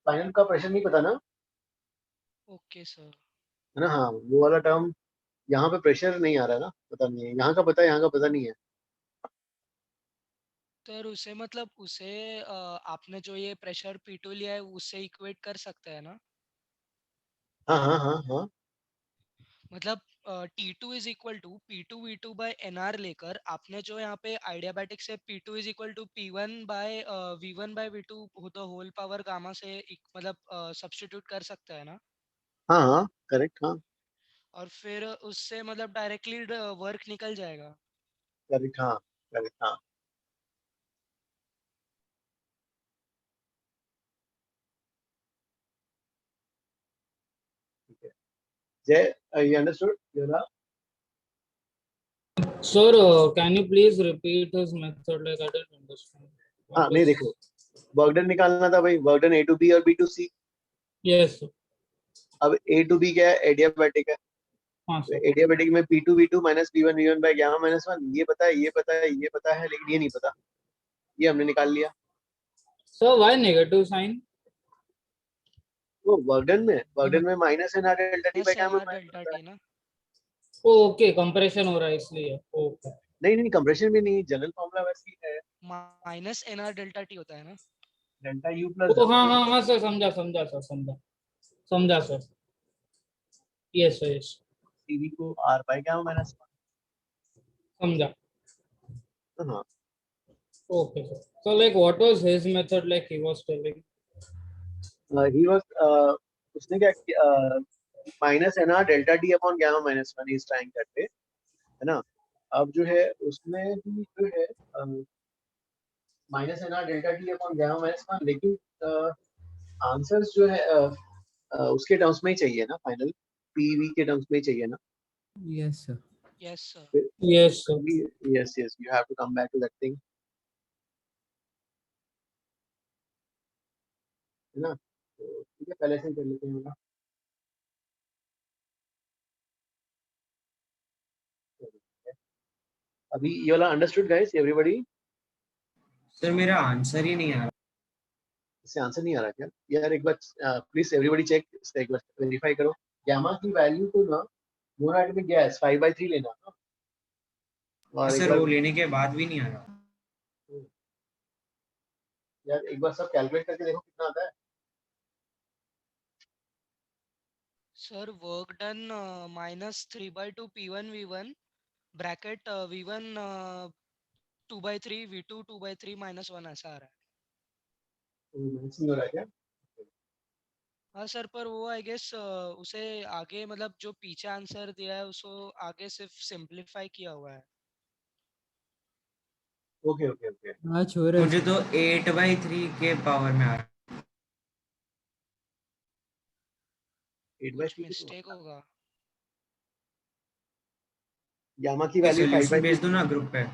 फाइनल का प्रेशर नहीं पता ना, ओके सर। है ना? हाँ, वो वाला टर्म यहाँ पे प्रेशर नहीं आ रहा है ना, पता नहीं है। यहाँ का पता है, यहाँ का पता नहीं है। सर उसे मतलब उसे आपने जो ये प्रेशर P2 लिया है उससे इक्वेट कर सकते हैं ना? हाँ हाँ हाँ हाँ, मतलब T2 is equal to P2 V2 by NR लेकर आपने जो यहाँ पे आइडियाबैटिक से P2 is equal to P1 by V1 by V2 the whole power gamma से मतलब सब्स्टिट्यूट कर सकते हैं ना? हाँ हाँ, करेक्ट, हाँ और फिर उससे मतलब डायरेक्टली वर्क निकल जाएगा। करेक्ट, हाँ करेक्ट, हाँ। ठीक है, जय, you understood? Yola? Sir, can you please repeat his method? Like I didn't understand. हाँ, नहीं देखो, वर्क डन निकालना था भाई, work done A to B और B to C। Yes, sir. अब A to B क्या है? एडियाबैटिक है। हाँ तो सर। एडियाबैटिक में P2 V2 minus P1 V1 by gamma minus 1, ये पता है, ये पता है, ये पता है, लेकिन ये नहीं पता। ये हमने निकाल लिया। Sir, why negative sign? वो वर्क डन में माइनस है ना delta T by gamma NR delta minus. T ना? ओके, कंप्रेशन हो रहा है इसलिए। ओके। नहीं नहीं, कंप्रेशन भी नहीं, जनरल फॉर्मूला वैसे ही है। माइनस NR डेल्टा टी होता है ना? डेल्टा यू प्लस ओ हाँ हाँ हाँ सर, समझा समझा सर, समझा समझा sir. Yes sir, yes TV को आर बाय गामा माइनस समझा। 1। हाँ, Okay, sir. So like what was his method like he was telling? He was, उसने क्या किया, माइनस है ना delta T upon gamma minus 1 is trying करके, है ना? अब जो है उसमें भी जो है माइनस है ना delta T upon gamma minus 1, लेकिन आंसर्स जो है उसके टर्म्स में ही चाहिए ना, फाइनल पीवी के टर्म्स में ही चाहिए ना। Yes, sir. Yes sir. Yes, sir. Yes yes, you have to come back to that thing, है ना? तो ठीक है, पहले से ही कर लेते हैं ना। अभी ये वाला अंडरस्टूड गाइस, एवरीबॉडी? सर मेरा आंसर ही नहीं आ रहा। इससे आंसर नहीं आ रहा क्या यार? एक बार प्लीज एवरीबॉडी चेक, इसका एक बार वेरीफाई करो। गामा की वैल्यू को ना मोनोएटॉमिक गैस 5/3 लेना ना, और एक सर बार वो लेने के बाद भी नहीं आ रहा। यार एक बार सब कैलकुलेट करके देखो कितना आता है। Sir work done -3/2 P1 V1 bracket V1 2/3 V2 2/3 -1 ऐसा आ रहा है। मैथ्स नहीं हो रहा है क्या? हाँ सर, पर वो आई गेस उसे आगे मतलब जो पीछे आंसर दिया है उसको आगे सिर्फ सिंपलीफाई किया हुआ है। ओके ओके ओके, हाँ छोड़ मुझे तो 8/3 के पावर में आ रहा। 8/3 कुछ की तो मिस्टेक होगा। गामा की वैल्यू सोल्यूशन 5/3 भेज दो ना ग्रुप पे।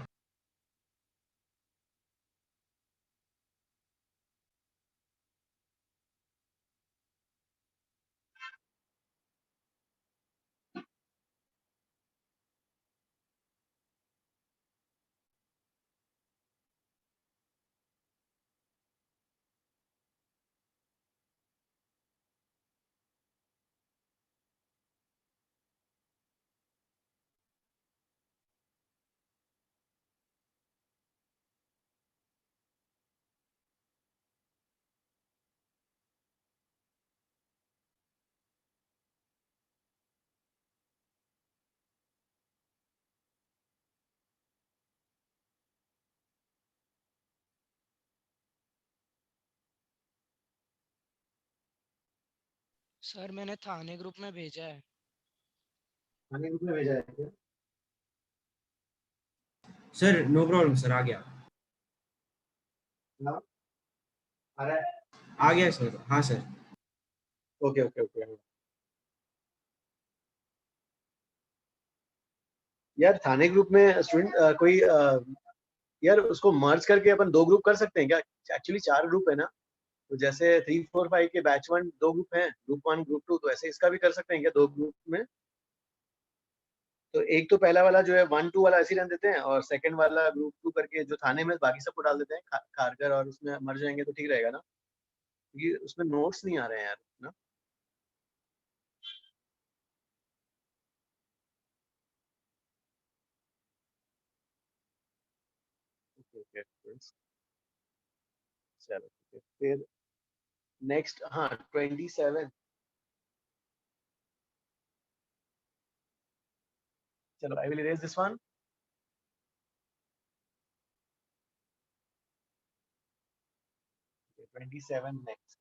सर मैंने थाने ग्रुप में भेजा है। थाने ग्रुप में भेजा है क्या? सर नो प्रॉब्लम सर, आ गया। हाँ, आ रहा है। आ गया सर, हाँ सर। Okay okay okay. यार थाने ग्रुप में स्टूडेंट कोई यार उसको मर्ज करके अपन 2 ग्रुप कर सकते हैं क्या? एक्चुअली 4 ग्रुप है ना, तो जैसे 3 4 5 के बैच 1 2 ग्रुप हैं, ग्रुप 1 ग्रुप 2, तो ऐसे इसका भी कर सकते हैं क्या 2 ग्रुप में? तो एक तो पहला वाला जो है 1 2 वाला ऐसे ही रहने देते हैं, और सेकंड वाला ग्रुप 2 करके जो थाने में बाकी सबको डाल देते हैं खारकर, और उसमें मर जाएंगे तो ठीक रहेगा ना, क्योंकि उसमें नोट्स नहीं आ रहे हैं यार ना। ओके ओके, चलो ठीक है। फिर नेक्स्ट, हाँ 27, चलो आई will erase this one. 27 next.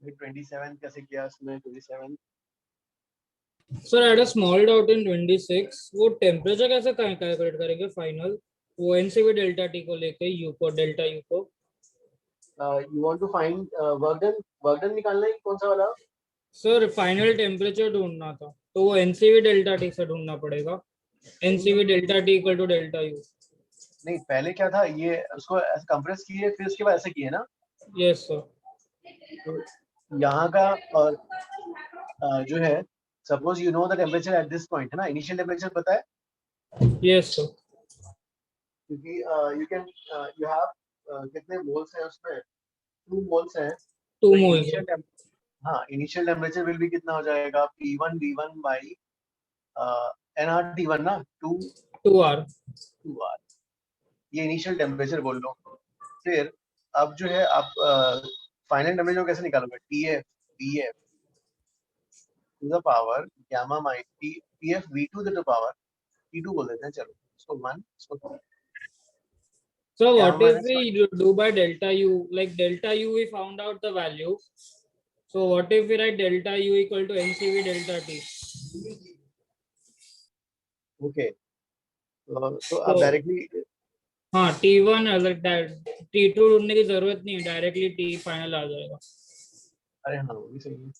27 कैसे किया उसमें? 27 sir at a small doubt in 26, वो टेम्परेचर कैसे कैलकुलेट करेंगे फाइनल, वो एनसीवी डेल्टा टी को लेके यू को डेल्टा यू को? You want to find work done निकालना है कौन सा वाला? सर फाइनल टेम्परेचर ढूंढना था, तो वो एनसीवी डेल्टा टी से ढूंढना पड़ेगा। NCV delta T equal to delta U. नहीं, पहले क्या था, ये उसको कंप्रेस किए फिर उसके बाद ऐसे किए ना। Yes sir. तो यहाँ का और जो है, suppose you know the temperature at this point, है ना, इनिशियल टेम्परेचर पता है, यस सर। क्योंकि यू कैन यू हैव कितने मोल्स हैं उसमें? 2 मोल्स हैं। 2 तो मोल्स। हाँ, इनिशियल टेम्परेचर विल भी कितना हो जाएगा? P1 V1 by nR T1 ना, 2 आर। 2R, ये इनिशियल टेम्परेचर बोल लो। फिर अब जो है आप फाइनल टेम्परेचर कैसे निकालोगे? TF VF to the power gamma माइ PF V2 to the power T2 बोल देते हैं, चलो इसको 1, इसको 2, So gamma what if minus 1। we do by delta U? Like delta U, we found out the value. So what if we write delta U equal to NCV delta T? Okay, तो आप So directly, हाँ T1 अलग, T2 ढूंढने की जरूरत नहीं है, directly T final आ जाएगा। अरे हाँ वो भी सही है।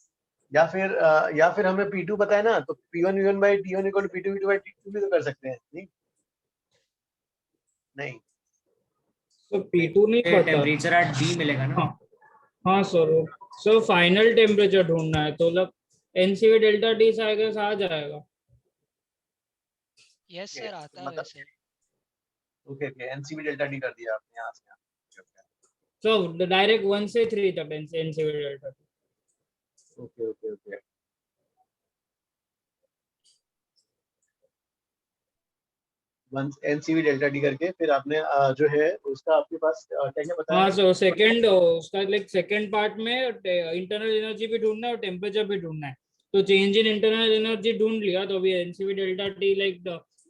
या फिर हमें P2 पता है ना, तो P1 V1 by T1 equal to P2 V2 by T2 भी तो कर सकते हैं। नहीं नहीं, तो P2 नहीं पता। टेम्परेचर एट बी मिलेगा ना। हाँ हाँ सर। सो फाइनल टेम्परेचर ढूंढना है, तो मतलब NCV डेल्टा T से आएगा, आ जाएगा। यस सर आता है मतलब वैसे। Okay okay, NCV delta D कर दिया आपने यहाँ से यहाँ। So डायरेक्ट 1 से 3 तक NCV delta T। Okay okay okay, one NCV delta D करके फिर आपने जो है उसका आपके पास क्या क्या बताया? हाँ सो सेकंड उसका लाइक सेकंड पार्ट में इंटरनल एनर्जी भी ढूंढना है और टेम्परेचर भी ढूंढना है। तो चेंज इन इंटरनल एनर्जी ढूंढ लिया, तो अभी NCV delta T like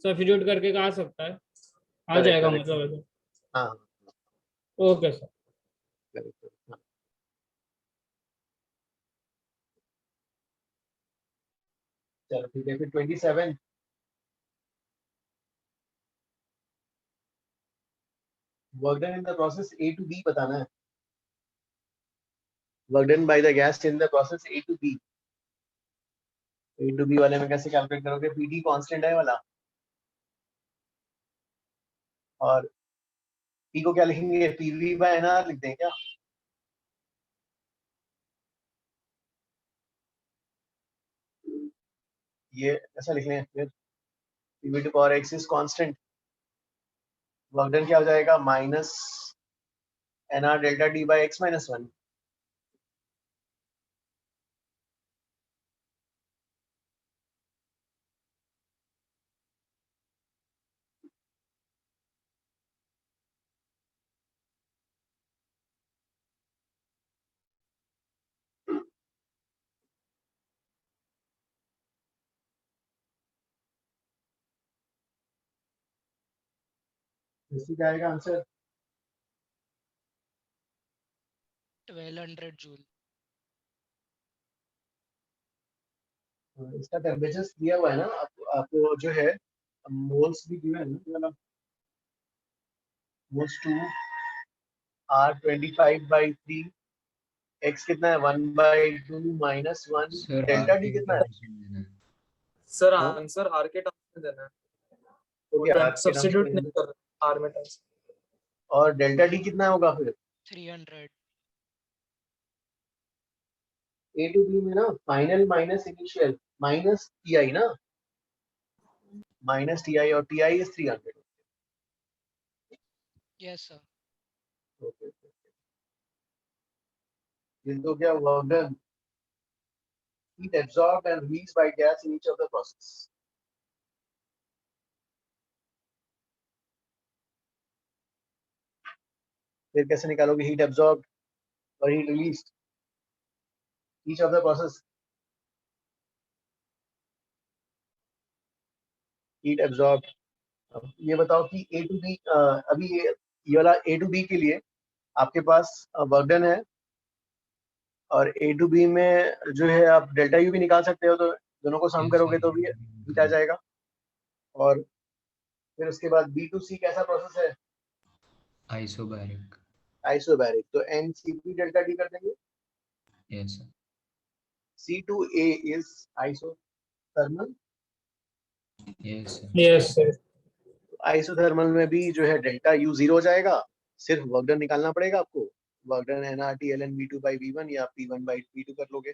substitute करके आ सकता है, आ करेक्ट जाएगा करेक्ट, मतलब। हाँ ओके सर। करेक्ट, हाँ। चलो ठीक है, फिर 27 work done in the process A to B बताना है। Work done by the gas in the process A to B। A to B वाले में कैसे कैलकुलेट करोगे? PD कांस्टेंट है वाला, और P को क्या लिखेंगे? PV बाय NR लिख दें क्या? ये ऐसा लिख लें फिर, PV to power X is constant, work done क्या हो जाएगा? Minus NR delta D by X minus 1। इससे क्या आएगा आंसर? 1200 जूल। इसका टेम्परेचर दिया हुआ है ना आपको जो है मोल्स भी दिया है ना वाला मोल्स 2 R25/3 x कितना है 1/2 minus 1 sir delta R D के कितना है देना है। सर हाँ? आंसर आर के टर्म्स में देना है, तो क्या R के सब्स्टिट्यूट terms में नहीं कर रहे आर में टर्म्स। और डेल्टा डी कितना होगा फिर 300। A to B में ना final minus initial minus TI ना माइनस TI और TI is 300। Yes sir. Okay ये तो क्या work done heat absorbed and released by gas in each of the process। फिर कैसे निकालोगे हीट एब्जॉर्ब और heat release each of the process heat absorb. ये बताओ कि A to B अभी ये वाला A to B के लिए आपके पास वर्क डन है और A to B में जो है आप डेल्टा यू भी निकाल सकते हो, तो दोनों को सम करोगे तो भी हीट आ जाएगा। और फिर उसके बाद B to C कैसा प्रोसेस है आइसोबैरिक। आइसोबैरिक, तो NCP डेल्टा डी कर देंगे। Yes sir. C2A is isothermal. Yes sir. Yes, sir. Isothermal में भी जो है डेल्टा यू 0 हो जाएगा, सिर्फ वर्क डन निकालना पड़ेगा आपको। Work done nRT ln V2/V1 या P1/V2 कर लोगे।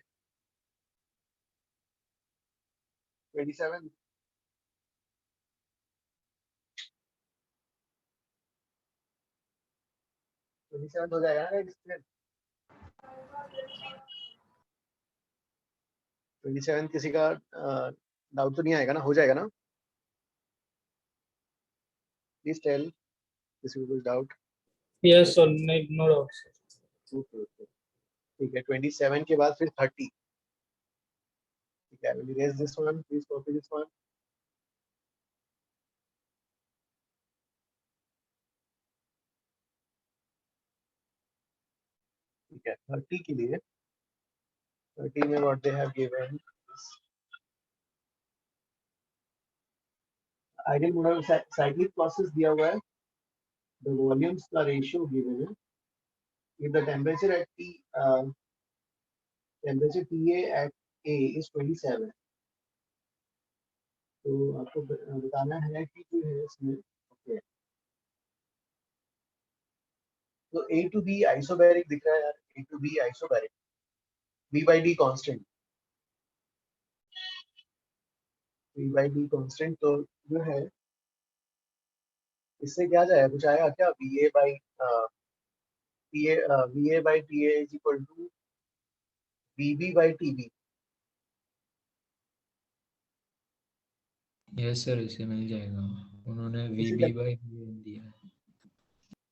27 27 हो जाएगा ना इसमें 27 किसी का डाउट तो नहीं आएगा ना, हो जाएगा ना? प्लीज टेल किसी को कुछ doubt. Yes, sir. No doubt, sir. ठीक है 27 के बाद फिर 30। ठीक है, will erase this one, please copy this one। ठीक है 30 के लिए 30 में what they have given ideal Monod cyclic process दिया हुआ है, the volumes का रेशियो given है। if the temperature at temperature TA at A is 27, तो आपको बताना है कि जो है इसमें ओके तो A to B आइसोबैरिक दिख रहा है यार, A to B isobaric B/D constant, B/D constant, तो जो है इससे क्या जाएगा, कुछ आएगा क्या VA/TA is equal to VB/TB। Yes sir, इसे मिल जाएगा, उन्होंने VB/VN दिया है।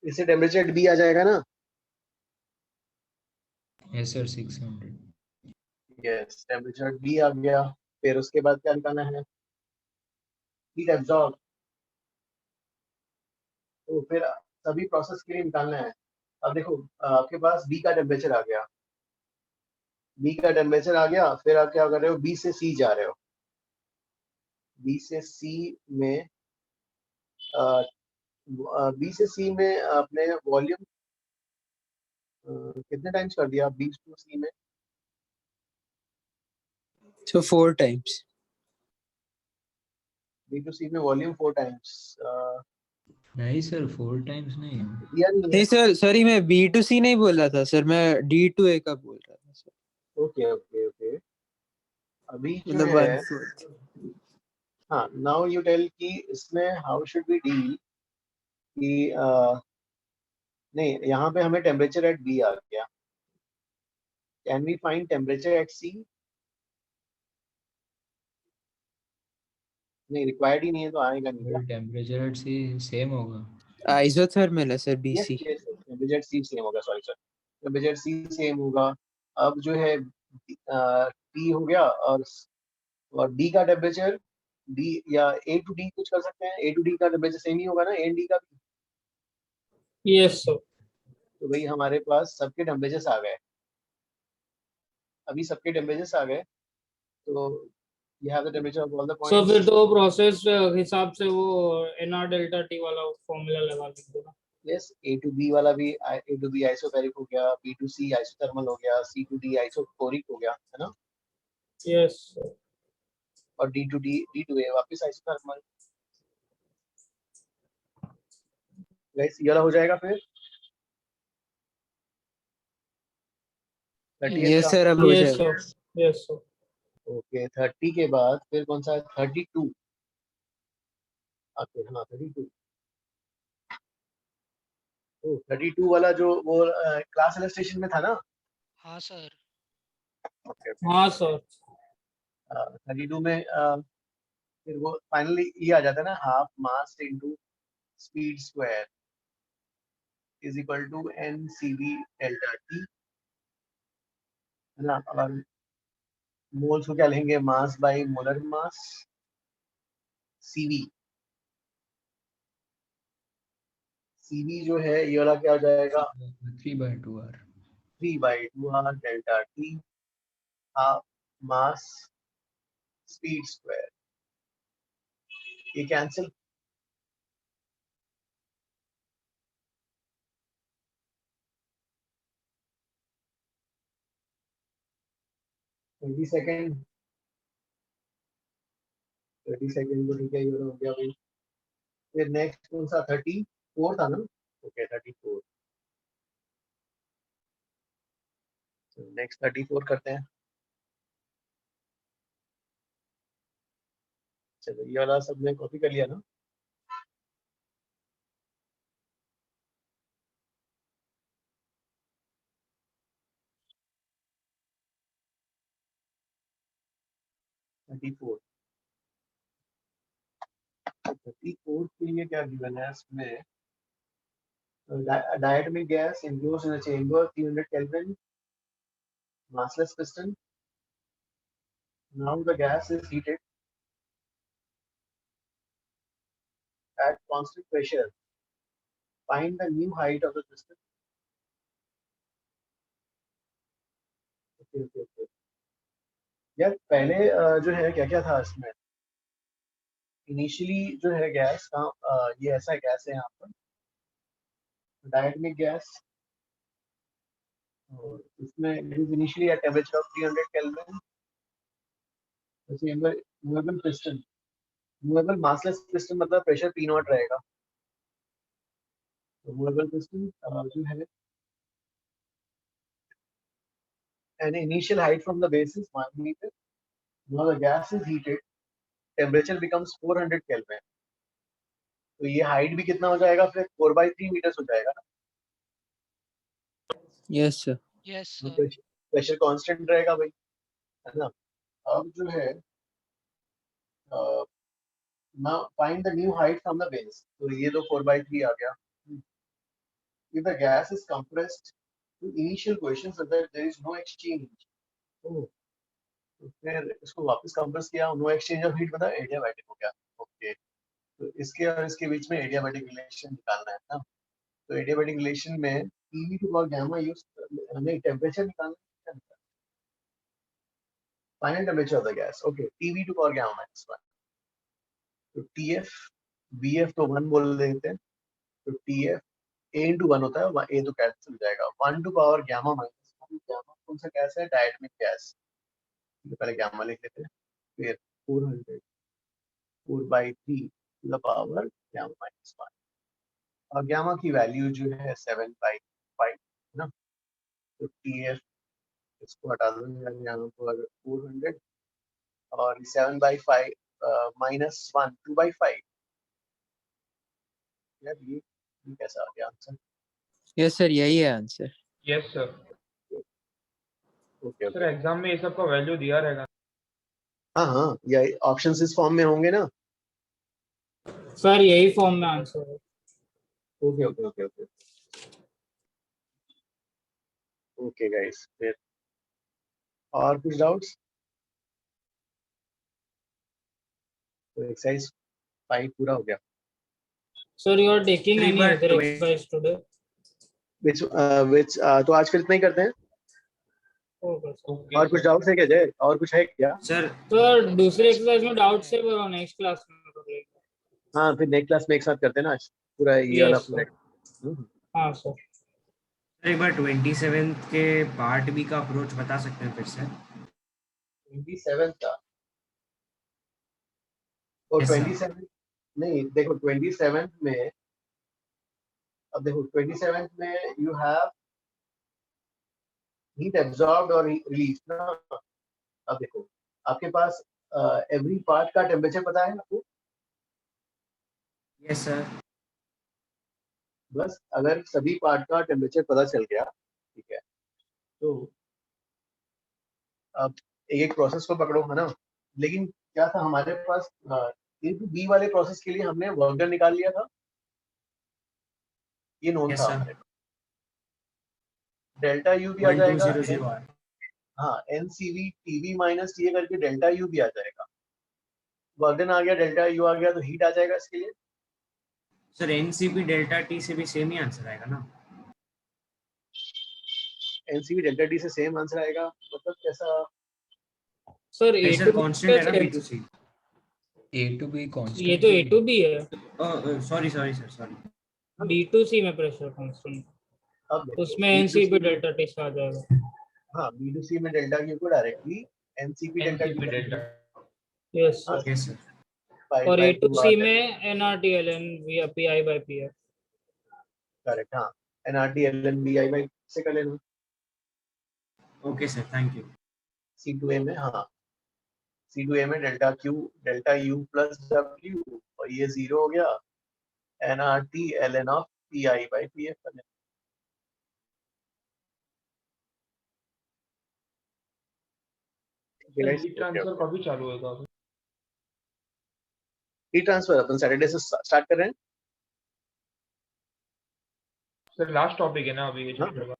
इससे टेम्परेचर B आ जाएगा ना? Yes sir 600। Yes temperature B आ गया। फिर उसके बाद क्या निकालना है हीट एब्जॉर्ब, तो फिर सभी प्रोसेस के लिए निकालना है। अब देखो आपके पास B का टेम्परेचर आ गया, B का टेम्परेचर आ गया, फिर आप क्या कर रहे हो B से C जा रहे हो। B से C में B से C में आपने वॉल्यूम कितने टाइम्स कर दिया B to C में? So 4 times. B to C में वॉल्यूम 4 टाइम्स नहीं सर 4 टाइम्स नहीं। दिया नहीं है। नहीं सर, सॉरी मैं B to C नहीं बोल रहा था सर, मैं D to A का बोल रहा था सर। ओके ओके ओके अभी जो मतलब है 1/4। हाँ नाउ यू टेल कि इसमें हाउ शुड वी डील कि नहीं यहाँ पे हमें टेम्परेचर एट B आ गया, can we find temperature at C? नहीं रिक्वायर्ड ही नहीं है तो आएगा नहीं क्या? टेम्परेचर एट सी सेम होगा। आइसोथर्मल है sir yes BC। Yes temperature C same होगा, sorry sir temperature C same होगा। अब जो है T हो गया और D का टेम्परेचर D या A to D कुछ कर सकते हैं, A to D का टेम्परेचर सेम ही होगा ना A and D का भी। Yes, sir. तो वही हमारे पास सबके टेम्परेचर्स आ गए, अभी सबके टेम्परेचर्स आ गए, तो you have the temperature of all the So points. फिर तो प्रोसेस हिसाब से वो nr डेल्टा टी वाला फॉर्मूला लगा देंगे ना। Yes, A to B वाला भी A to B आइसोबैरिक हो गया, B to C आइसोथर्मल हो गया, C to D आइसोकोरिक हो गया, है ना? यस और D to A वापस आइसोथर्मल। गाइस ये वाला हो जाएगा फिर 30th यस का। सर, अब हो यस जाएगा। Sir yes sir. ओके 30 के बाद फिर कौन सा है? 32। ओके हाँ 32। ओ 32 वाला जो वो क्लास इलस्ट्रेशन में था ना? हाँ सर। ओके हाँ सर 32 में फिर वो फाइनली ये आ जाता है ना, half mass into speed square is equal to NCV delta T, है ना? और मोल्स को क्या लेंगे? Mass by molar mass CV। CV जो है ये वाला क्या हो जाएगा? 3/2R 3/2R delta T half मास स्पीड स्क्वायर। ये कैंसिल, सेकेंड 30 सेकेंड को ठीक है, ये हो गया भाई। फिर नेक्स्ट कौन सा? 34 था ना? ओके 34। नेक्स्ट 34 करते हैं। चलो ये वाला सबने कॉपी कर लिया ना? थर्टी फोर के लिए क्या गिवन है इसमें? diatomic gas enclosed in a chamber 300 Kelvin, massless piston. Now the gas is heated at constant pressure. Find the new height of the piston. Okay. यार पहले जो है क्या क्या था इसमें? इनिशियली जो है गैस का ये ऐसा गैस है यहाँ पर, डायटमिक गैस, और इसमें initially at temperature of 300 kelvin. Movable piston, movable massless piston मतलब प्रेशर P0 रहेगा। तो मूवेबल पिस्टन जो है an initial height from the base is 1 meter. Now the gas is heated, temperature becomes 400 Kelvin. तो ये height भी कितना हो जाएगा फिर? 4/3 मीटर्स हो जाएगा ना? Yes sir. Yes sir. Pressure constant रहेगा भाई, है ना? अब जो है now find the new height from the base. तो ये तो 4/3 आ गया। If the gas is compressed to initial position so that there is no exchange, तो फिर इसको वापस कंप्रेस किया, नो एक्सचेंज ऑफ हीट, मतलब एडियाबैटिक हो गया। ओके तो इसके और इसके बीच में एडियाबैटिक रिलेशन निकालना है ना? तो एडियाबैटिक रिलेशन में PV to power gamma use, हमें टेम्परेचर निकालना है, final temperature of the gas. Okay PV to power gamma -1, तो TF BF तो 1 बोल देते हैं, तो TF A into 1 होता है, A तो कैंसिल हो जाएगा। 1 टू पावर गामा -1, गामा कौन सा गैस है? Diatomic gas. पहले गामा लिख लेते हैं, फिर 400 4/3 to the power gamma -1, और गामा की वैल्यू जो है 7/5 है ना? तो TF इसको हटा दो यहाँ पर 400 और 7/5 -1 2/5। यार ये कैसा आ गया आंसर? यस सर, यही है answer. Yes sir. Okay sir exam में ये सब का वैल्यू दिया रहेगा? हाँ ये ऑप्शंस इस फॉर्म में होंगे ना? सर यही फॉर्म में आंसर है। ओके गाइस, फिर और कुछ डाउट्स? तो एक्सरसाइज 5 पूरा हो गया। Sir, you are taking any other 3/20. exercise today? which तो आज फिर इतना ही करते हैं। Okay, sir. ओके और कुछ डाउट्स है क्या जय? और कुछ है क्या? सर सर दूसरे एक्सरसाइज में डाउट से करो, नेक्स्ट क्लास में कर लेंगे। हाँ फिर नेक्स्ट क्लास में एक साथ करते हैं ना आज पूरा ये वाला Yes, sir. पूरा। हाँ सर। सर एक बार 27 के पार्ट बी का अप्रोच बता सकते हैं फिर से? 27 का और Yes, sir. 27 नहीं, देखो 27 में, अब देखो 27 में यू हैव हीट एब्जॉर्ब्ड और रिलीज ना। अब देखो आपके पास एवरी पार्ट का टेम्परेचर पता है आपको? Yes sir. बस अगर सभी पार्ट का टेम्परेचर पता चल गया, ठीक है, तो अब एक एक प्रोसेस को पकड़ो, है ना। लेकिन क्या था हमारे पास बी वाले प्रोसेस के लिए हमने वर्क डन निकाल लिया था, ये नोन यस था सर। हमारे पास। डेल्टा यू भी आ जाएगा, 1200 हाँ एनसीवी टीवी माइनस टी करके डेल्टा यू भी आ जाएगा। वर्क डन आ गया, डेल्टा यू आ गया, तो हीट आ जाएगा इसके लिए। सर एनसीपी डेल्टा टी से भी सेम ही आंसर आएगा ना? एनसीवी डेल्टा टी से सेम आंसर आएगा, मतलब कैसा? सर प्रेशर कांस्टेंट है ना B2C? A to B ये constant तो A to B है। Sorry sorry sir sorry. B2C में प्रेशर कांस्टेंट, अब देखो, उसमें एनसीपी डेल्टा टी से आ जाएगा। हाँ B2C में डेल्टा क्यू को directly NCP delta NCP delta. Yes हाँ, सर। Yes sir. और A2C में NRT LN via PI by PF। Correct, हाँ एनआरटी एलएन बीआई बाई से कर लेना। Okay sir, thank you. C2A में, हाँ C2A में delta Q delta U plus W, और ये 0 हो गया, NRT LN of PI by PF कर लेना। हीट ट्रांसफर कभी चालू होगा? हीट ट्रांसफर अपन सैटरडे से स्टार्ट कर रहे हैं। सर लास्ट टॉपिक है ना अभी ये चैप्टर का?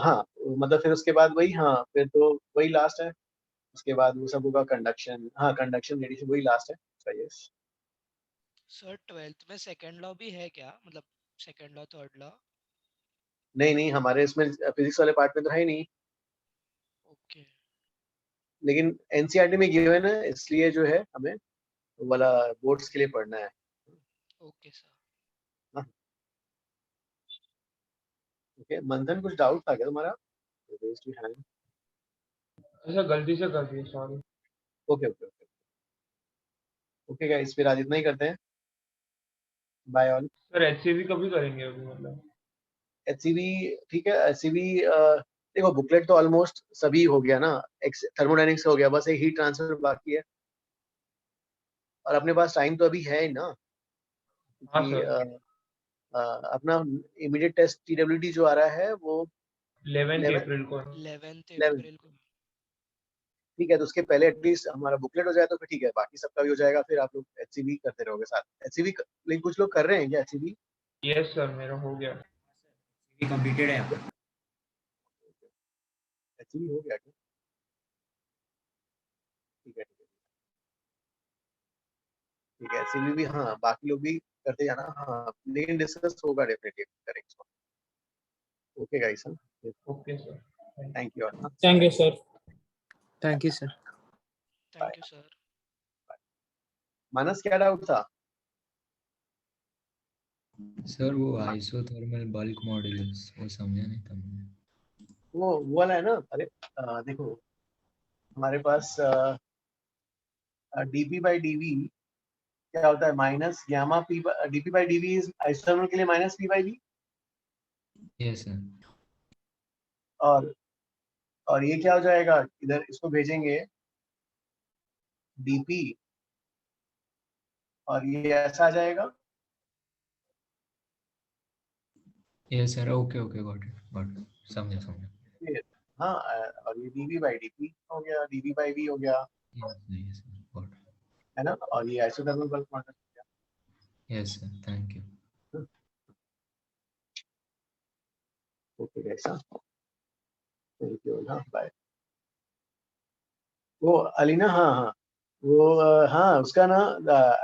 हाँ मतलब फिर उसके बाद वही, हाँ फिर तो वही लास्ट है, उसके बाद वो सब होगा कंडक्शन, हाँ कंडक्शन रेडिएशन वही लास्ट है। यस सर 12th में सेकंड लॉ भी है क्या, मतलब सेकंड लॉ थर्ड लॉ? नहीं नहीं, हमारे इसमें फिजिक्स वाले पार्ट में तो है ही नहीं, ओके लेकिन एनसीईआरटी में गिवन है, इसलिए जो है हमें वो वाला बोर्ड्स के लिए पढ़ना है। Okay sir. ओके मंथन, कुछ डाउट था क्या तुम्हारा? ऐसा गलती से कर दिया, sorry. Okay okay okay okay guys, फिर आज इतना ही करते हैं। Bye all. सर एचसीवी कभी करेंगे अभी, मतलब? एचसीवी ठीक है, एचसीवी देखो बुकलेट तो ऑलमोस्ट सभी हो गया ना, थर्मोडायनेमिक्स हो गया, बस एक हीट ट्रांसफर बाकी है, और अपने पास टाइम तो अभी है ही ना, हाँ कि सर। अपना इमीडिएट टेस्ट टीडब्ल्यूटी जो आ रहा है वो 11 अप्रैल को। 11th अप्रैल को। ठीक है, तो उसके पहले एटलीस्ट हमारा बुकलेट हो जाए तो फिर ठीक है, बाकी सबका भी हो जाएगा, फिर आप लोग एचसीवी करते रहोगे साथ। एचसीवी लेकिन कुछ लोग कर रहे हैं क्या एचसीवी? यस सर, मेरा हो गया। ये कंप्लीटेड है। एचसीवी हो गया क्या? ठीक है ठीक है ठीक है, एचसीवी भी, हाँ बाकी लोग भी करते जाना, हाँ लेकिन डिस्कस होगा डेफिनेटली करेंगे। Okay guys, okay sir, thank you. Thank you sir. Thank you, sir. Thank you sir. Manas क्या डाउट था? सर वो आइसोथर्मल बल्क मॉड्यूलस वो समझा नहीं था मैंने। वो वाला है ना, अरे देखो हमारे पास डीपी बाई डीवी क्या होता है, minus gamma P, DP by DV is isothermal के लिए minus P by V, yes sir. और ये क्या हो जाएगा, इधर इसको भेजेंगे डीपी, और ये ऐसा आ जाएगा। Yes sir, okay okay, got it, समझा समझा। हाँ और ये डीवी बाई डीपी हो गया, डीवी बाई वी हो गया, यस सर, गॉट इट। है ना, और ये आइसोथर्मल बल्क मॉडल हो गया। Yes sir, thank you. Okay guys, thank you, हाँ बाय। वो अलीना, हाँ हाँ वो हाँ उसका ना,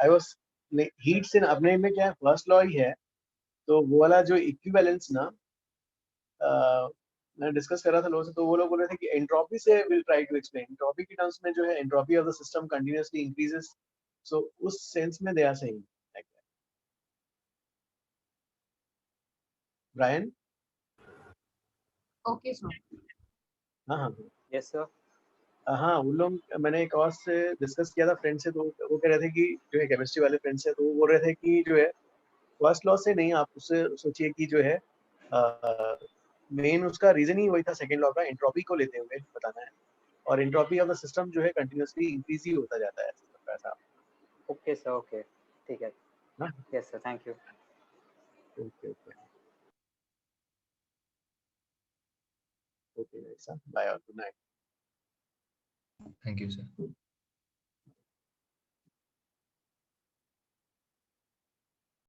आई वाज हीट से अपने में क्या फर्स्ट लॉ ही है, तो वो वाला जो इक्विवेलेंस ना मैं डिस्कस कर रहा था लोगों से, तो वो लोग बोल रहे थे कि एंट्रोपी से will try to explain. Entropy के टर्म्स में जो है entropy of the system continuously increases, so उस सेंस में they are saying like that. Brian? Okay, sir. हाँ हाँ Yes, sir. हाँ, उन लोग, मैंने एक और से डिस्कस किया था फ्रेंड से, तो वो कह रहे थे कि जो है केमिस्ट्री वाले फ्रेंड से, तो वो बोल रहे थे कि जो है फर्स्ट लॉ से नहीं, आप उससे सोचिए कि जो है मेन उसका रीजन ही वही था सेकंड लॉ का, एंट्रोपी को लेते हुए बताना है, और एंट्रोपी ऑफ द सिस्टम जो है कंटिन्यूअसली इंक्रीज ही होता जाता है ऐसा। Okay, sir. Okay. ठीक है. ना? Yes, sir. Thank you. Okay bye और good night. Thank you sir.